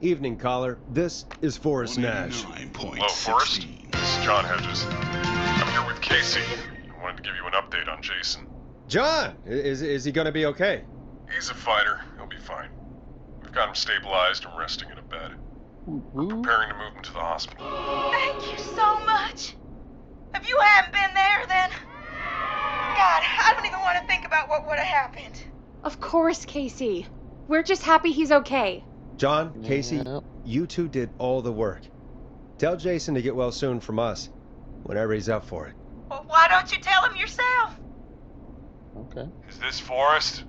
Evening, caller. This is Forrest Nash. Hello, Forrest. This is John Hedges. I'm here with Casey. I wanted to give you an update on Jason. John, is he going to be okay? He's a fighter. He'll be fine. We've got him stabilized and resting in a bed. We're preparing to move him to the hospital. Thank you so much. If you hadn't been there, then... God, I don't even want to think about what would have happened. Of course, Casey. We're just happy he's okay. John, Casey, Yep. you two did all the work. Tell Jason to get well soon from us, whenever he's up for it. Well, why don't you tell him yourself? Okay. Is this Forrest?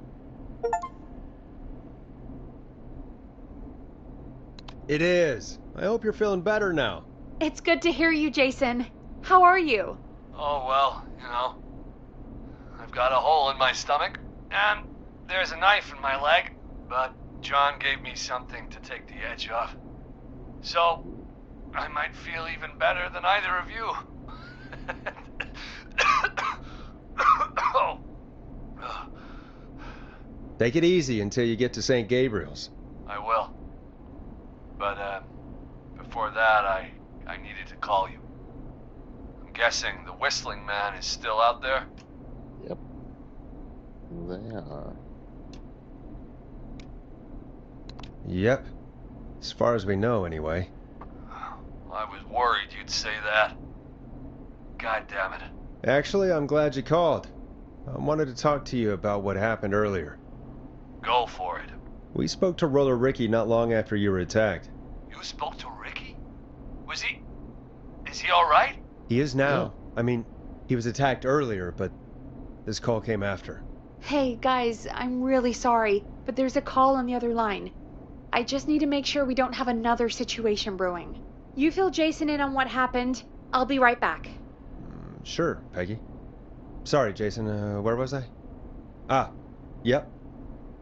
It is. I hope you're feeling better now. It's good to hear you, Jason. How are you? Oh, well, you know. I've got a hole in my stomach, and there's a knife in my leg, but John gave me something to take the edge off. So, I might feel even better than either of you. Oh. Take it easy until you get to St. Gabriel's. I will. But, before that, I needed to call you. I'm guessing the Whistling Man is still out there? Yep. They are. Yep. As far as we know, anyway. I was worried you'd say that. God damn it. Actually, I'm glad you called. I wanted to talk to you about what happened earlier. Go for it. We spoke to Roller Ricky not long after you were attacked. You spoke to Ricky? Is he alright? He is now. I mean, he was attacked earlier, but this call came after. Hey, guys, I'm really sorry, but there's a call on the other line. I just need to make sure we don't have another situation brewing. You fill Jason in on what happened. I'll be right back. Sure, Peggy. Sorry, Jason, where was I? Yep.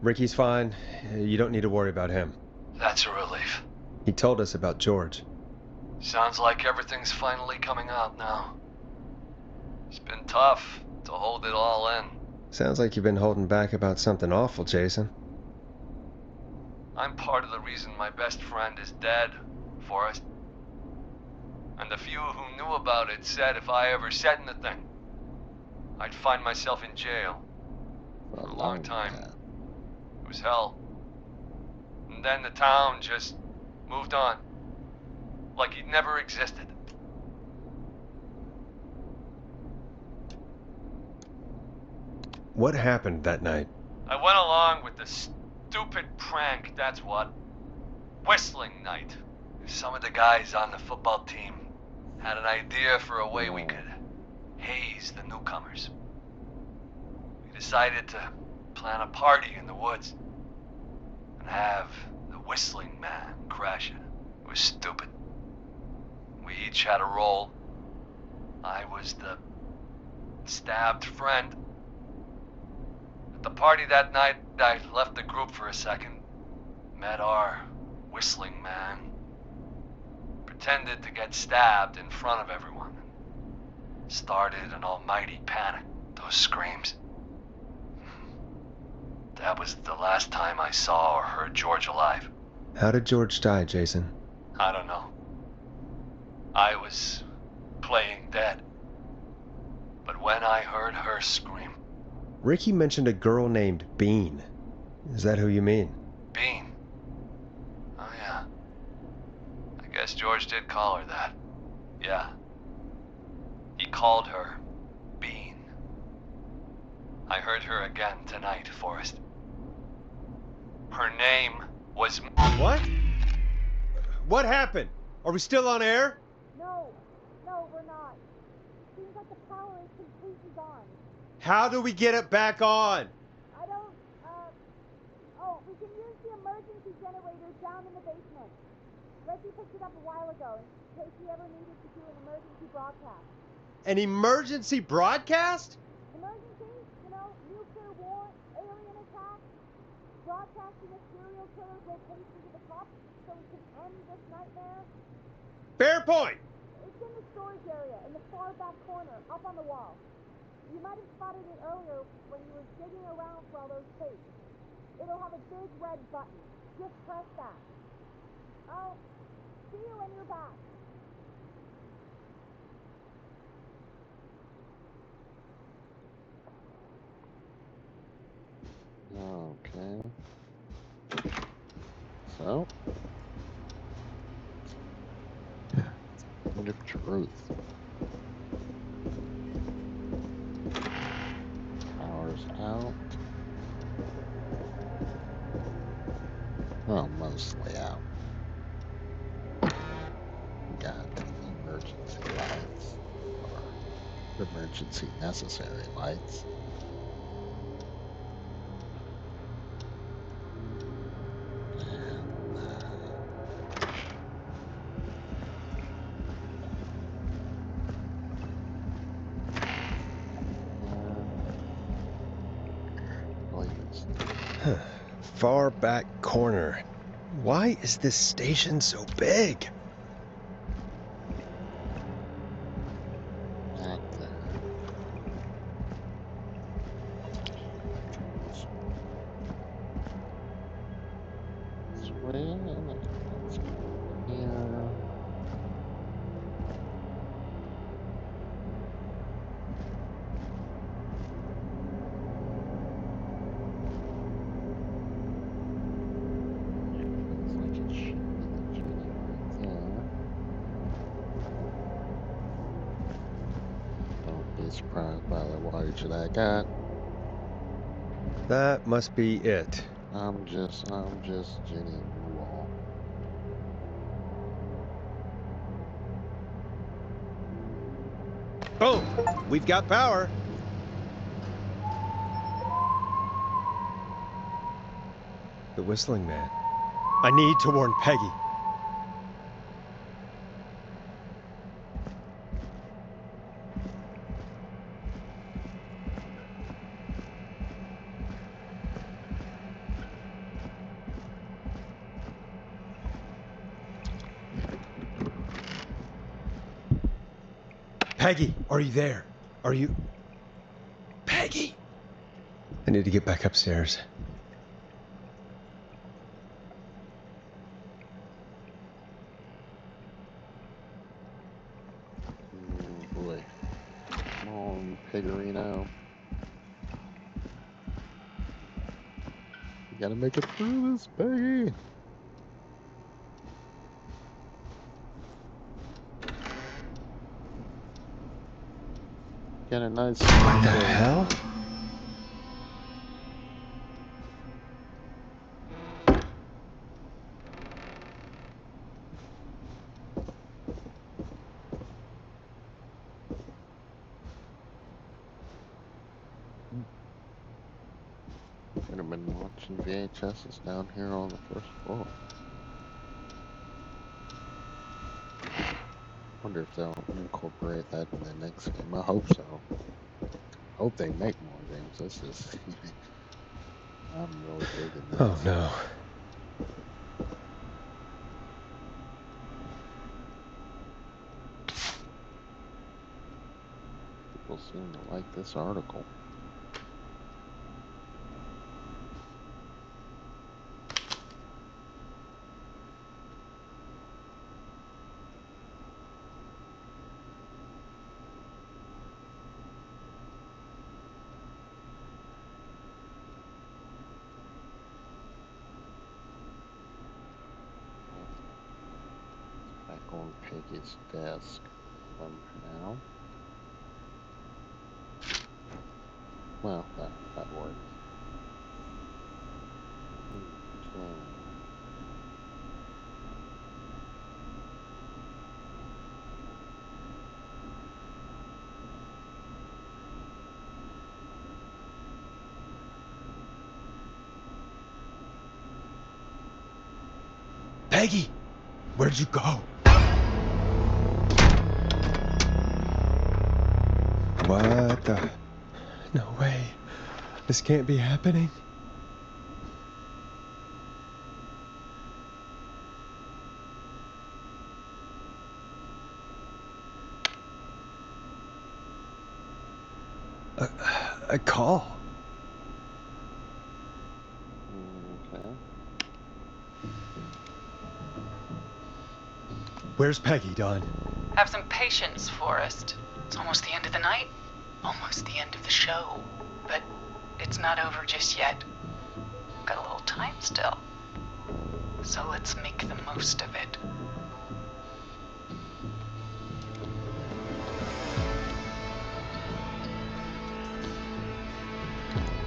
Ricky's fine. You don't need to worry about him. That's a relief. He told us about George. Sounds like everything's finally coming out now. It's been tough to hold it all in. Sounds like you've been holding back about something awful, Jason. I'm part of the reason my best friend is dead, Forrest. And the few who knew about it said if I ever said anything, I'd find myself in jail. For a long time. It was hell. And then the town just moved on. Like he'd never existed. What happened that night? I went along with the stupid prank, that's what. Whistling night. Some of the guys on the football team had an idea for a way we could haze the newcomers. We decided to plan a party in the woods and have the Whistling Man crash it. It was stupid. We each had a role. I was the stabbed friend. At the party that night, I left the group for a second, met our Whistling Man, pretended to get stabbed in front of everyone, started an almighty panic, those screams. That was the last time I saw or heard George alive. How did George die, Jason? I don't know. I was playing dead. But when I heard her scream... Ricky mentioned a girl named Bean. Is that who you mean? Bean? Oh yeah. I guess George did call her that. Yeah. He called her Bean. I heard her again tonight, Forrest. Her name was... What? What happened? Are we still on air? No, we're not. Seems like the power is completely gone. How do we get it back on? I don't, Where's the emergency generator down in the basement? Reggie picked it up a while ago in case he ever needed to do an emergency broadcast. An emergency broadcast? Emergency? You know, nuclear war, alien attack, broadcasting a serial killer's location to the cops so we can end this nightmare. Fair point. It's in the storage area in the far back corner, up on the wall. You might have spotted it earlier when you were digging around for all those tapes. It'll have a big red button. Just press that. I'll see you when you're back. Okay. So, moment of truth. Power's out. Well, mostly out. Got the emergency lights, or emergency necessary lights. Far back corner. Why is this station so big? Not there. This way, let's go here. Looks like it should be the genie right there. Don't be surprised by the wattage that I got. That must be it. I'm just Jenny you all. Boom! We've got power. The whistling man. I need to warn Peggy. Peggy, are you there? Are you... Peggy! I need to get back upstairs. Oh boy. Come on, Peggerino. You gotta make it through this, Peggy. Get a nice. What the hell? Could have been watching VHSs down here on the first floor. Wonder if they'll incorporate that in the next game. I hope so. Hope they make more games. This is. I'm really digging this. Oh no. People seem to like this article. Back on Peggy's desk for now. Well, that works. So, Peggy! Where'd you go? What the? No way. This can't be happening. A call. Okay. Where's Peggy, Don? Have some patience, Forrest. It's almost the end of the night. Almost the end of the show. But it's not over just yet. Got a little time still. So let's make the most of it.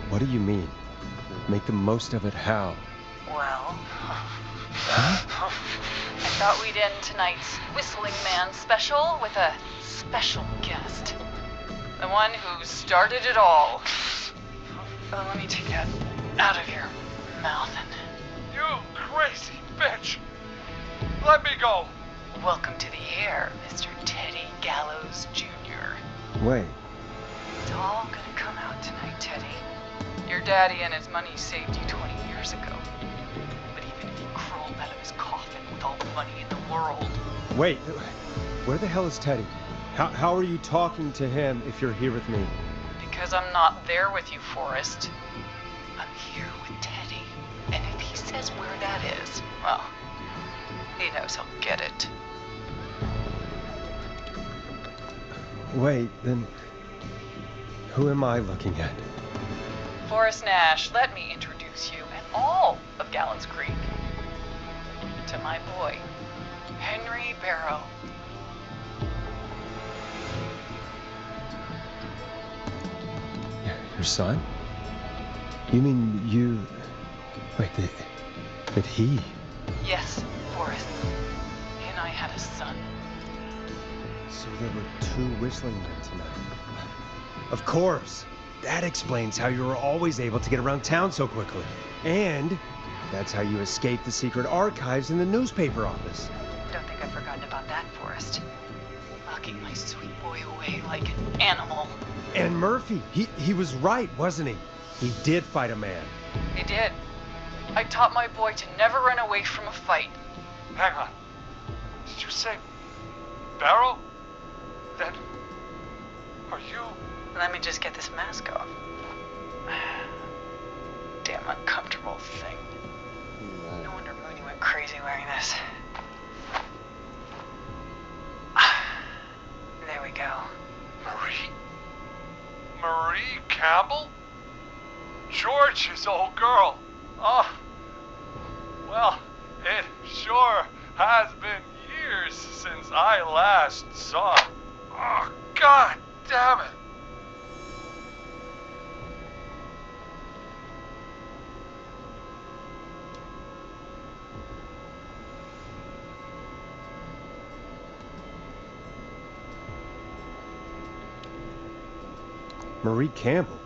What do you mean? Make the most of it how? Well, I thought we'd end tonight's Whistling Man special with a special guest. The one who started it all. Let me take that out of your mouth and... You crazy bitch! Let me go! Welcome to the air, Mr. Teddy Gallows Jr. Wait. It's all gonna come out tonight, Teddy. Your daddy and his money saved you 20 years ago. But even if he crawled out of his coffin with all the money in the world... Wait, where the hell is Teddy? How are you talking to him if you're here with me? Because I'm not there with you, Forrest. I'm here with Teddy. And if he says where that is, well, he knows he'll get it. Wait, then who am I looking at? Forrest Nash, let me introduce you and all of Gallows Creek to my boy, Henry Barrow. Your son? You mean you... Wait, that he... Yes, Forrest. He and I had a son. So there were two Whistling Men tonight. Of course! That explains how you were always able to get around town so quickly. And that's how you escaped the secret archives in the newspaper office. Don't think I've forgotten about that, Forrest. Locking my sweet boy away like an animal. And Murphy, he was right, wasn't he? He did fight a man. He did. I taught my boy to never run away from a fight. Hang on. Did you say Barrow? That... Are you... Let me just get this mask off. Damn uncomfortable thing. No wonder Mooney went crazy wearing this. There we go. Marie Campbell? George's old girl. Oh, well, it sure has been years since I last saw her. Oh, God damn it. Marie Campbell?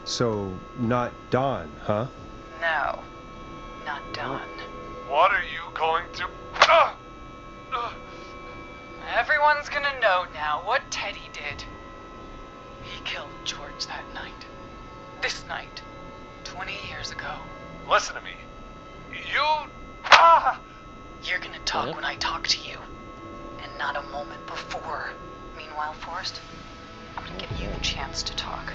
So, not Dawn, huh? No, not Dawn. What are you going to... Everyone's gonna know now what Teddy did. He killed George that night. This night. 20 years ago. Listen to me. You... You're gonna talk when I talk to you. And not a moment before. Meanwhile, Forrest, I'm gonna give you a chance to talk.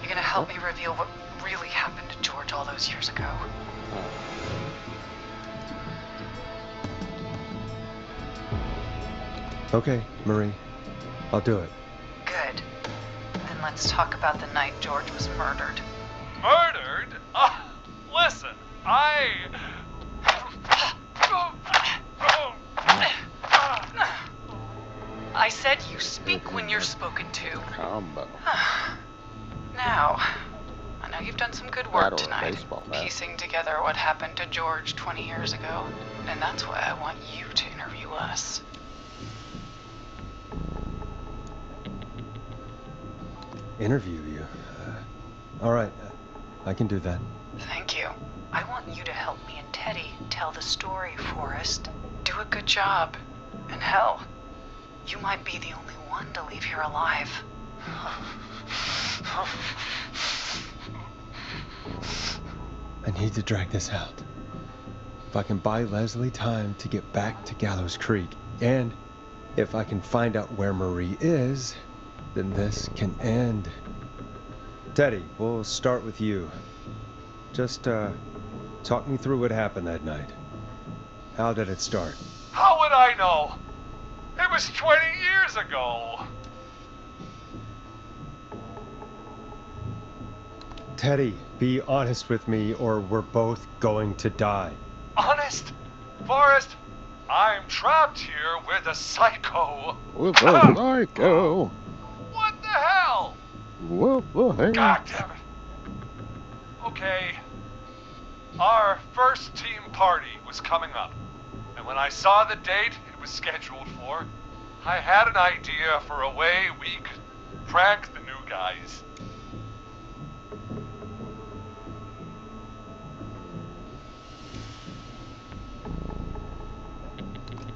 You're gonna help me reveal what really happened to George all those years ago. Okay, Marie. I'll do it. Good. Then let's talk about the night George was murdered. Murdered? Listen, I said you speak when you're spoken to. Combo. Now, I know you've done some good work That or a tonight, baseball bat. piecing together what happened to George 20 years ago. And that's why I want you to interview us. Interview you? All right, I can do that. Thank you. I want you to help me and Teddy tell the story, Forrest. Do a good job. And hell, you might be the only one to leave here alive. I need to drag this out. If I can buy Leslie time to get back to Gallows Creek, and if I can find out where Marie is, then this can end. Teddy, we'll start with you. Just, talk me through what happened that night. How did it start? How would I know? It was 20 years ago. Teddy, be honest with me or we're both going to die. Honest? Forrest, I'm trapped here with a psycho. With a psycho. What the hell? What the hell? God damn it. Okay. Our first team party was coming up. And when I saw the date it was scheduled for, I had an idea for a way we could prank the new guys.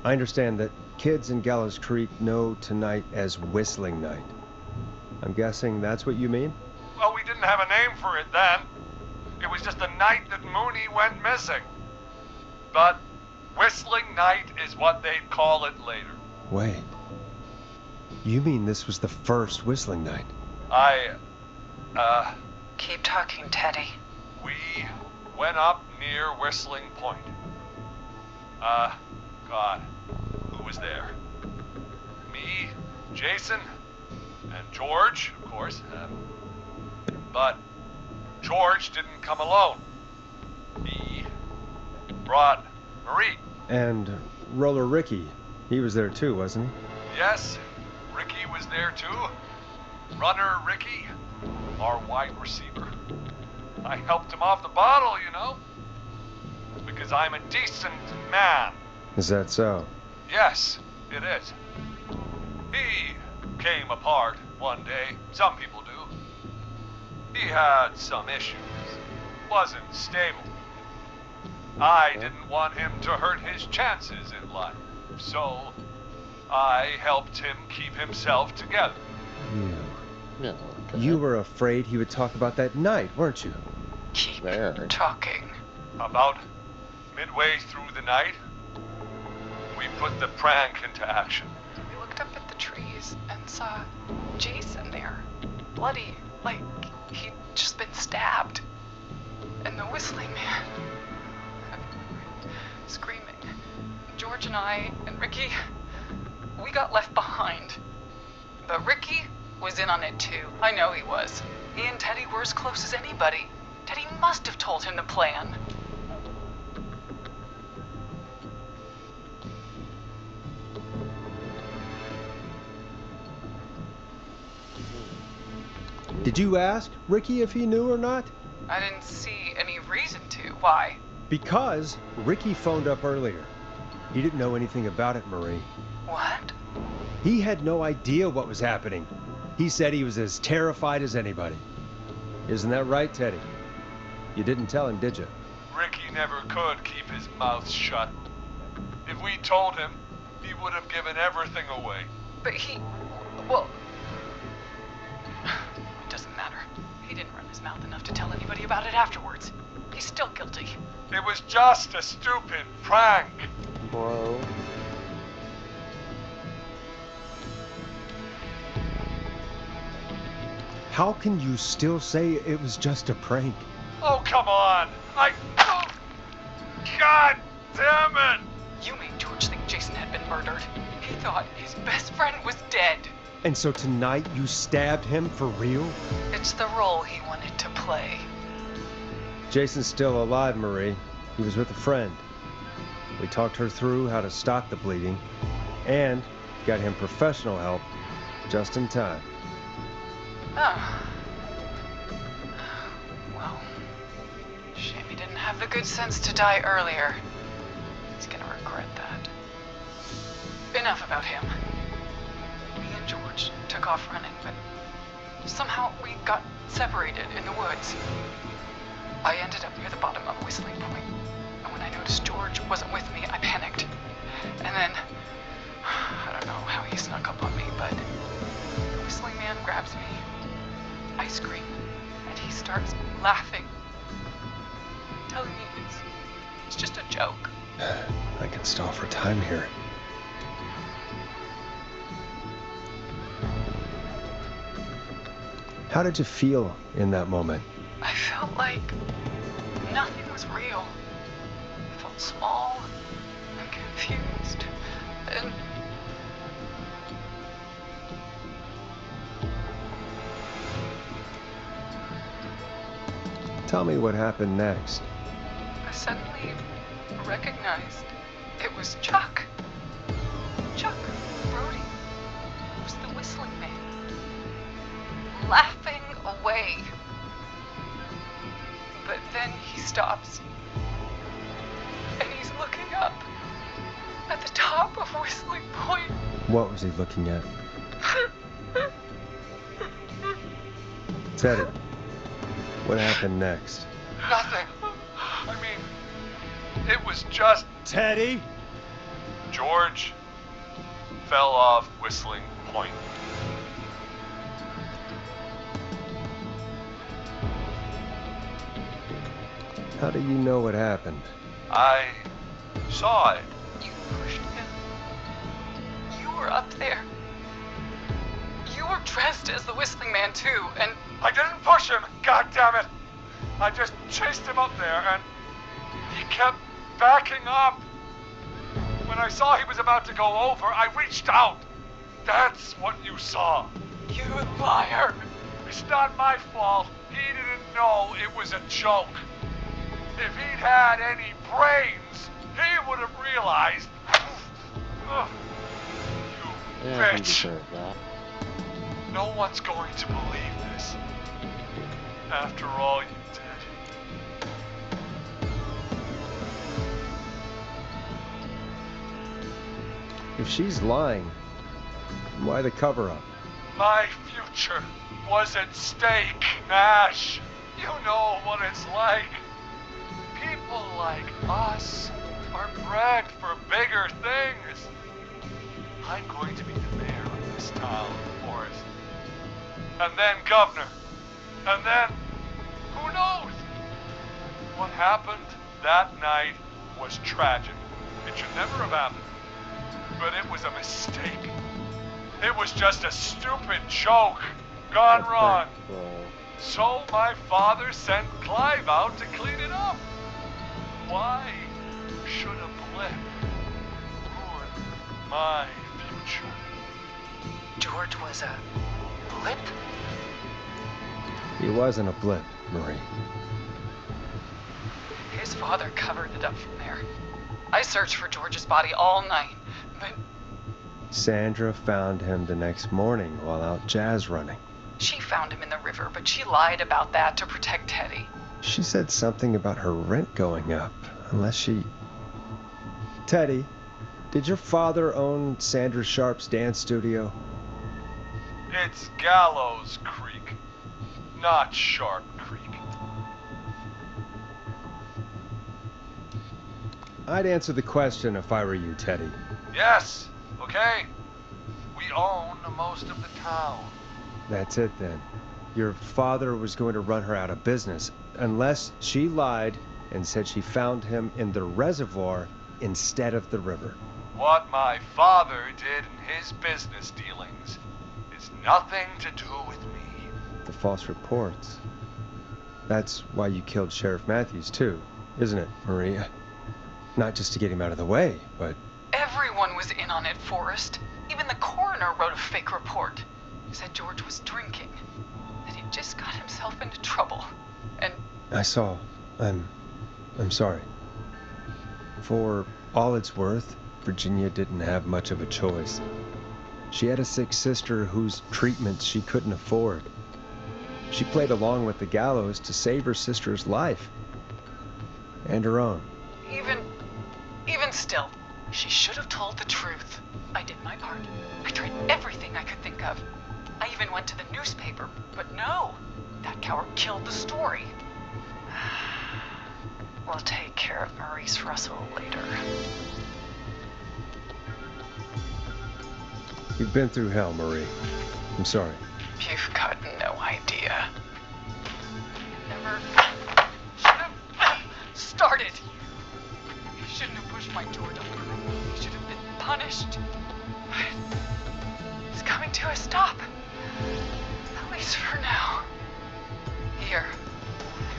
I understand that kids in Gallows Creek know tonight as Whistling Night. I'm guessing that's what you mean? Well, we didn't have a name for it then. It was just the night that Mooney went missing. But Whistling Night is what they'd call it later. Wait. You mean this was the first Whistling Night? Keep talking, Teddy. We went up near Whistling Point. God, who was there? Me, Jason, and George, of course. But George didn't come alone. He brought Marie. And Roller Ricky, he was there too, wasn't he? Yes, Ricky was there too. Runner Ricky, our wide receiver. I helped him off the bottle, you know. Because I'm a decent man. Is that so? Yes, it is. He came apart one day. Some people do. He had some issues. Wasn't stable. I didn't want him to hurt his chances in life. So, I helped him keep himself together. Yeah, okay. You were afraid he would talk about that night, weren't you? Keep There. talking. About midway through the night, we put the prank into action. We looked up at the trees and saw Jason there. Bloody, like he'd just been stabbed. And the Whistling Man. Screaming. George and I and Ricky, we got left behind. But Ricky was in on it too. I know he was. He and Teddy were as close as anybody. Teddy must have told him the plan. Did you ask Ricky if he knew or not? I didn't see any reason to. Why? Because Ricky phoned up earlier. He didn't know anything about it, Marie. What? He had no idea what was happening. He said he was as terrified as anybody. Isn't that right, Teddy? You didn't tell him, did you? Ricky never could keep his mouth shut. If we told him, he would have given everything away. But well, it doesn't matter. He didn't run his mouth enough to tell anybody about it afterwards. He's still guilty. It was just a stupid prank. Bro. How can you still say it was just a prank? Oh, come on. God damn it. You made George think Jason had been murdered. He thought his best friend was dead. And so tonight you stabbed him for real? It's the role he wanted to play. Jason's still alive, Marie. He was with a friend. We talked her through how to stop the bleeding and got him professional help just in time. Oh. Well, shame he didn't have the good sense to die earlier. He's gonna regret that. Enough about him. Me and George took off running, but somehow we got separated in the woods. I ended up near the bottom of Whistling Point, and when I noticed George wasn't with me, I panicked. And then, I don't know how he snuck up on me, but the Whistling Man grabs me. I scream, and he starts laughing, telling me it's just a joke. I can stall for time here. How did you feel in that moment? I felt like nothing was real. I felt small and confused and... Tell me what happened next. I suddenly recognized it was Chuck. Chuck Brody was the Whistling Man, laughing away. But then he stops, and he's looking up at the top of Whistling Point. What was he looking at? Teddy, what happened next? Nothing. I mean, it was just... Teddy? George fell off Whistling Point. How do you know what happened? I saw it. You pushed him. You were up there. You were dressed as the Whistling Man too, and... I didn't push him, God damn it! I just chased him up there, and he kept backing up. When I saw he was about to go over, I reached out. That's what you saw. You liar! It's not my fault. He didn't know it was a joke. If he'd had any brains, he would have realized. You Yeah, he bitch. deserved that. No one's going to believe this. After all you did. If she's lying, why the cover-up? My future was at stake, Ash. You know what it's like. People like us are bred for bigger things. I'm going to be the mayor of this town, Forrest. And then governor. And then, who knows? What happened that night was tragic. It should never have happened. But it was a mistake. It was just a stupid joke gone wrong. Bro. So my father sent Clive out to clean it up. Why should a blip ruin my future? George was a blip? He wasn't a blip, Marie. His father covered it up from there. I searched for George's body all night, but Sandra found him the next morning while out jazz running. she found him in the river, but she lied about that to protect Teddy. She said something about her rent going up, unless she... Teddy, did your father own Sandra Sharp's dance studio? It's Gallows Creek, not Sharp Creek. I'd answer the question if I were you, Teddy. Yes, okay. We own most of the town. That's it then. Your father was going to run her out of business, unless she lied and said she found him in the reservoir instead of the river. What my father did in his business dealings is nothing to do with me. The false reports. That's why you killed Sheriff Matthews too, isn't it, Maria? Not just to get him out of the way, but... Everyone was in on it, Forrest. Even the coroner wrote a fake report. Said George was drinking. That he'd just got himself into trouble. And I saw. I'm sorry. For all it's worth, Virginia didn't have much of a choice. She had a sick sister whose treatment she couldn't afford. She played along with the gallows to save her sister's life. And her own. even still, she should have told the truth. I did my part. I tried everything I could think of. I even went to the newspaper, but no. That coward killed the story. We'll take care of Maurice Russell later. You've been through hell, Marie. I'm sorry. You've got no idea. Never should have started. He shouldn't have pushed my door down. He should have been punished. It's coming to a stop. At least for now. Here,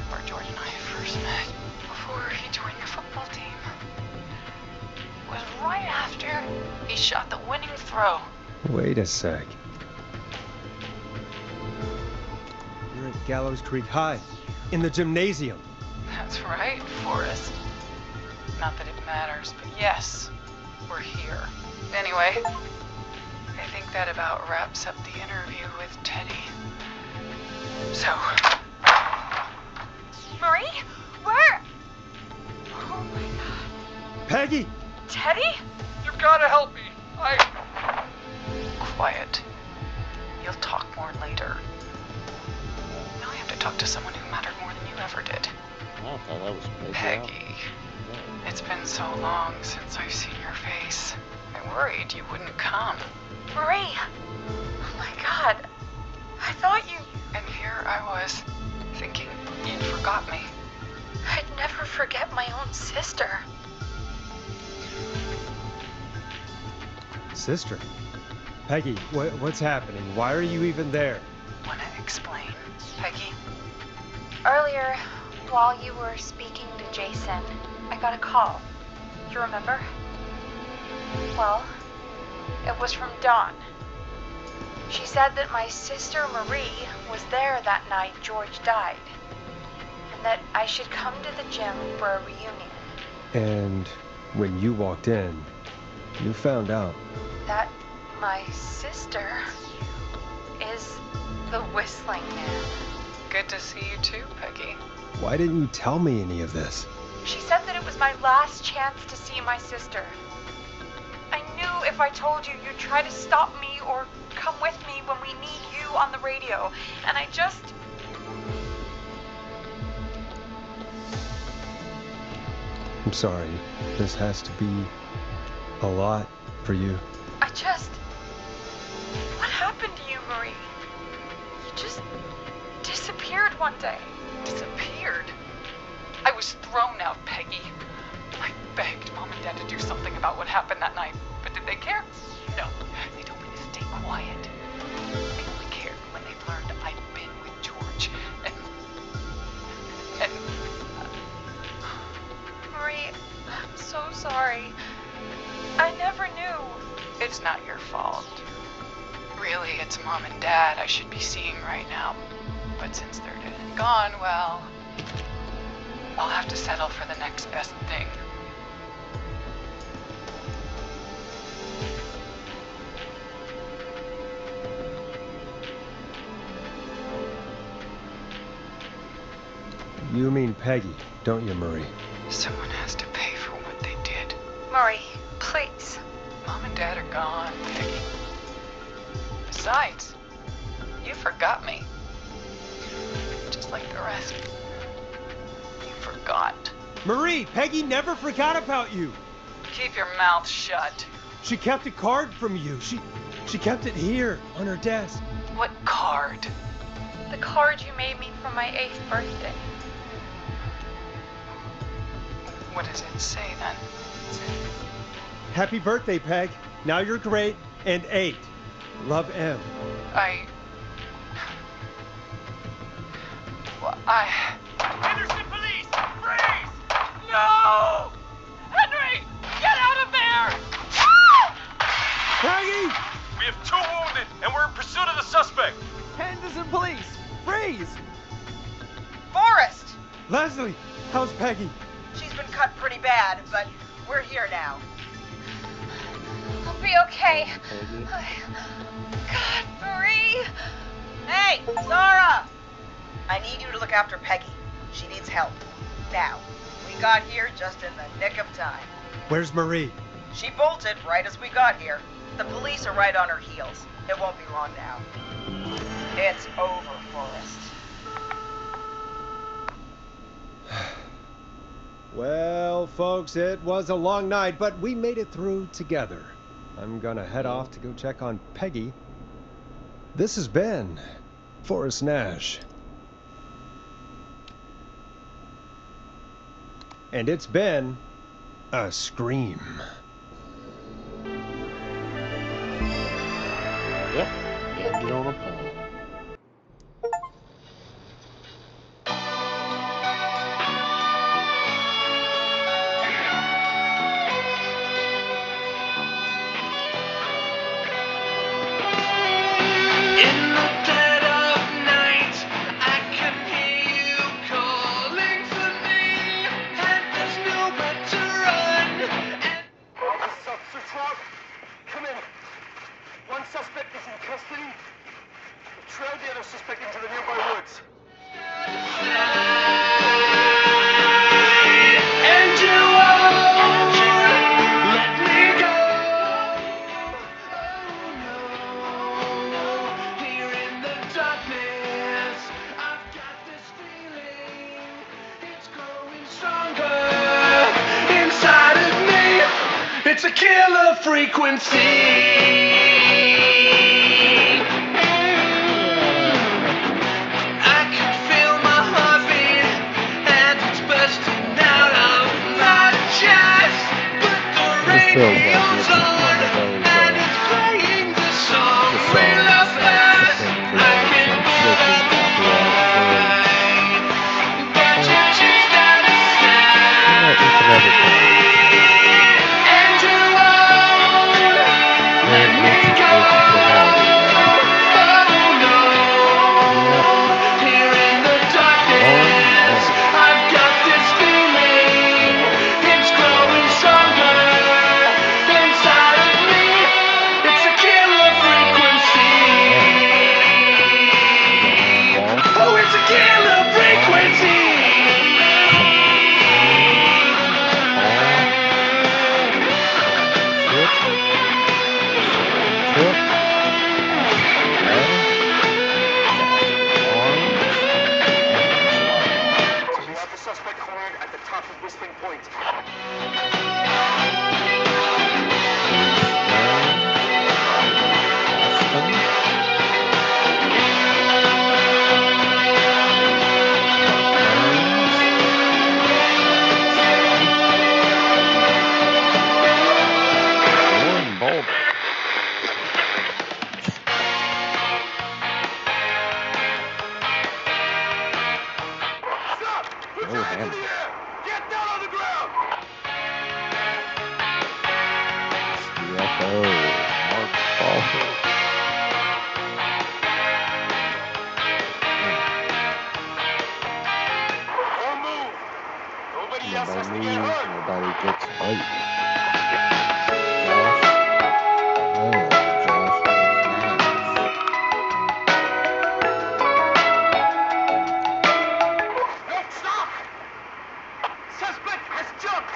where George and I first met, before he joined the football team, was right after he shot the winning throw. Wait a sec. You're at Gallows Creek High, in the gymnasium. That's right, Forrest. Not that it matters, but yes, we're here. Anyway, I think that about wraps up the interview with Teddy. So... Marie? Where? Oh my god. Peggy! Teddy? You've got to help me. Quiet. You'll talk more later. Now I have to talk to someone who mattered more than you ever did. I thought that was Peggy. Peggy. It's been so long since I've seen your face. I worried you wouldn't come. Marie! Oh my god. I thought you... And here I was, thinking you'd forgot me. I'd never forget my own sister. Sister? Peggy, what's happening? Why are you even there? Wanna explain, Peggy? Earlier, while you were speaking to Jason, I got a call. You remember? Well, it was from Dawn. She said that my sister Marie was there that night George died, and that I should come to the gym for a reunion. And when you walked in, you found out. That my sister is the Whistling Man. Good to see you too, Peggy. Why didn't you tell me any of this? She said that it was my last chance to see my sister. I knew if I told you, you'd try to stop me or come with me when we need you on the radio. And I just... I'm sorry. This has to be a lot for you. What happened to you, Marie? You just disappeared one day. Disappeared? I was thrown out, Peggy. I begged Mom and Dad to do something about what happened that night, but did they care? No. They told me to stay quiet. They only cared when they learned I'd been with George. And Marie, I'm so sorry. I never knew. It's not your fault. Really, it's Mom and Dad I should be seeing right now. But since they're dead and gone, well, I'll have to settle for the next best thing. You mean Peggy, don't you, Marie? Someone has to pay for what they did. Marie, please. Mom and Dad are gone, Peggy. Besides, you forgot me. Just like the rest. You forgot. Marie, Peggy never forgot about you. Keep your mouth shut. She kept a card from you. She kept it here on her desk. What card? The card you made me for my 8th birthday. What does it say then? Happy birthday, Peg. Now you're great and 8. Love, M. Henderson police! Freeze! No! Henry! Get out of there! Peggy! We have 2 wounded, and we're in pursuit of the suspect. Henderson police! Freeze! Forrest! Leslie, how's Peggy? She's been cut pretty bad, but we're here now. I'll be okay. Peggy. God, Marie! Hey, Zara! I need you to look after Peggy. She needs help. Now. We got here just in the nick of time. Where's Marie? She bolted right as we got here. The police are right on her heels. It won't be long now. It's over, Forrest. Well, folks, it was a long night, but we made it through together. I'm gonna head off to go check on Peggy. This has been Forrest Nash. And it's been a scream. Yep. Get on a pole. In the dead of night, I can hear you calling for me, and there's nowhere to run. Officer Sutron, come in. One suspect is in custody. Trail the other suspect into the nearby woods. And you won't let me go. Here in the darkness, I've got this feeling. It's growing stronger inside of me. It's a killer frequency. I can feel my heartbeat, and it's bursting out of my chest. But the radio's on, and it's playing the song we love best. I can feel the light, but you just understand. And you won't let me go. Oh no. Here in the darkness, I've got this feeling. It's growing stronger inside of me. It's a killer frequency. Oh, it's a killer frequency. We have the suspect cornered at the top of Whistling Point. Stop! Put your hands in the air! Get down on the ground! CFO Mark Crawford. Don't move! Nobody else has to get hurt! Nobody gets hurt. Josh. Josh was nice. No, stop! Suspect has jumped!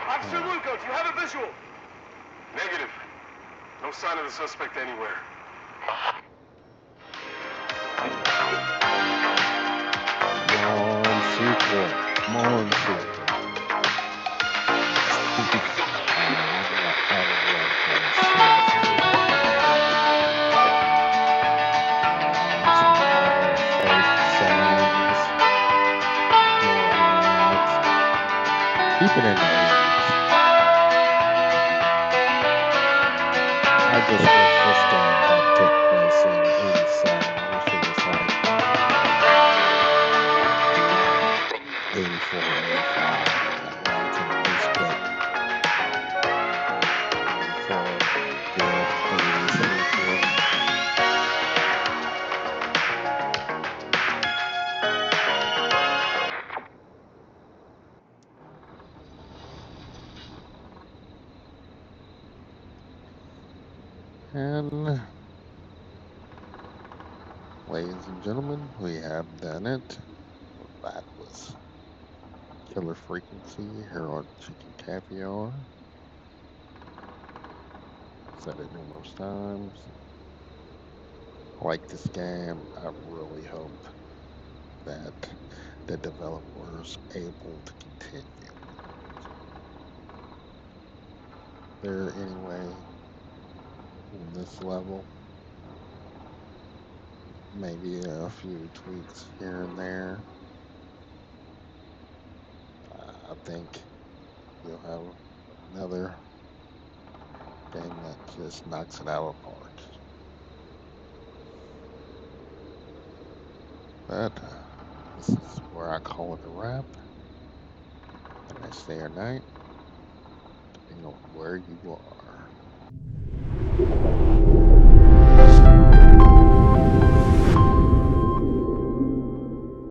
Officer Lugo, do you have a visual? Negative. No sign of the suspect anywhere. Come on, sequel. Keep it in the 80s. I just wish this game had took place in 87. I wish it was like 84, 85. That way you can at least get for good 30s sequel. And ladies and gentlemen, we have done it. That was Killer Frequency here on Chicken Caviar. said it numerous times. Like this game, I really hope that the developers able to continue. There anyway on this level, maybe a few tweaks here and there. I think you'll have another game that just knocks it out of the park. But this is where I call it a wrap. A nice day or night, depending on where you are.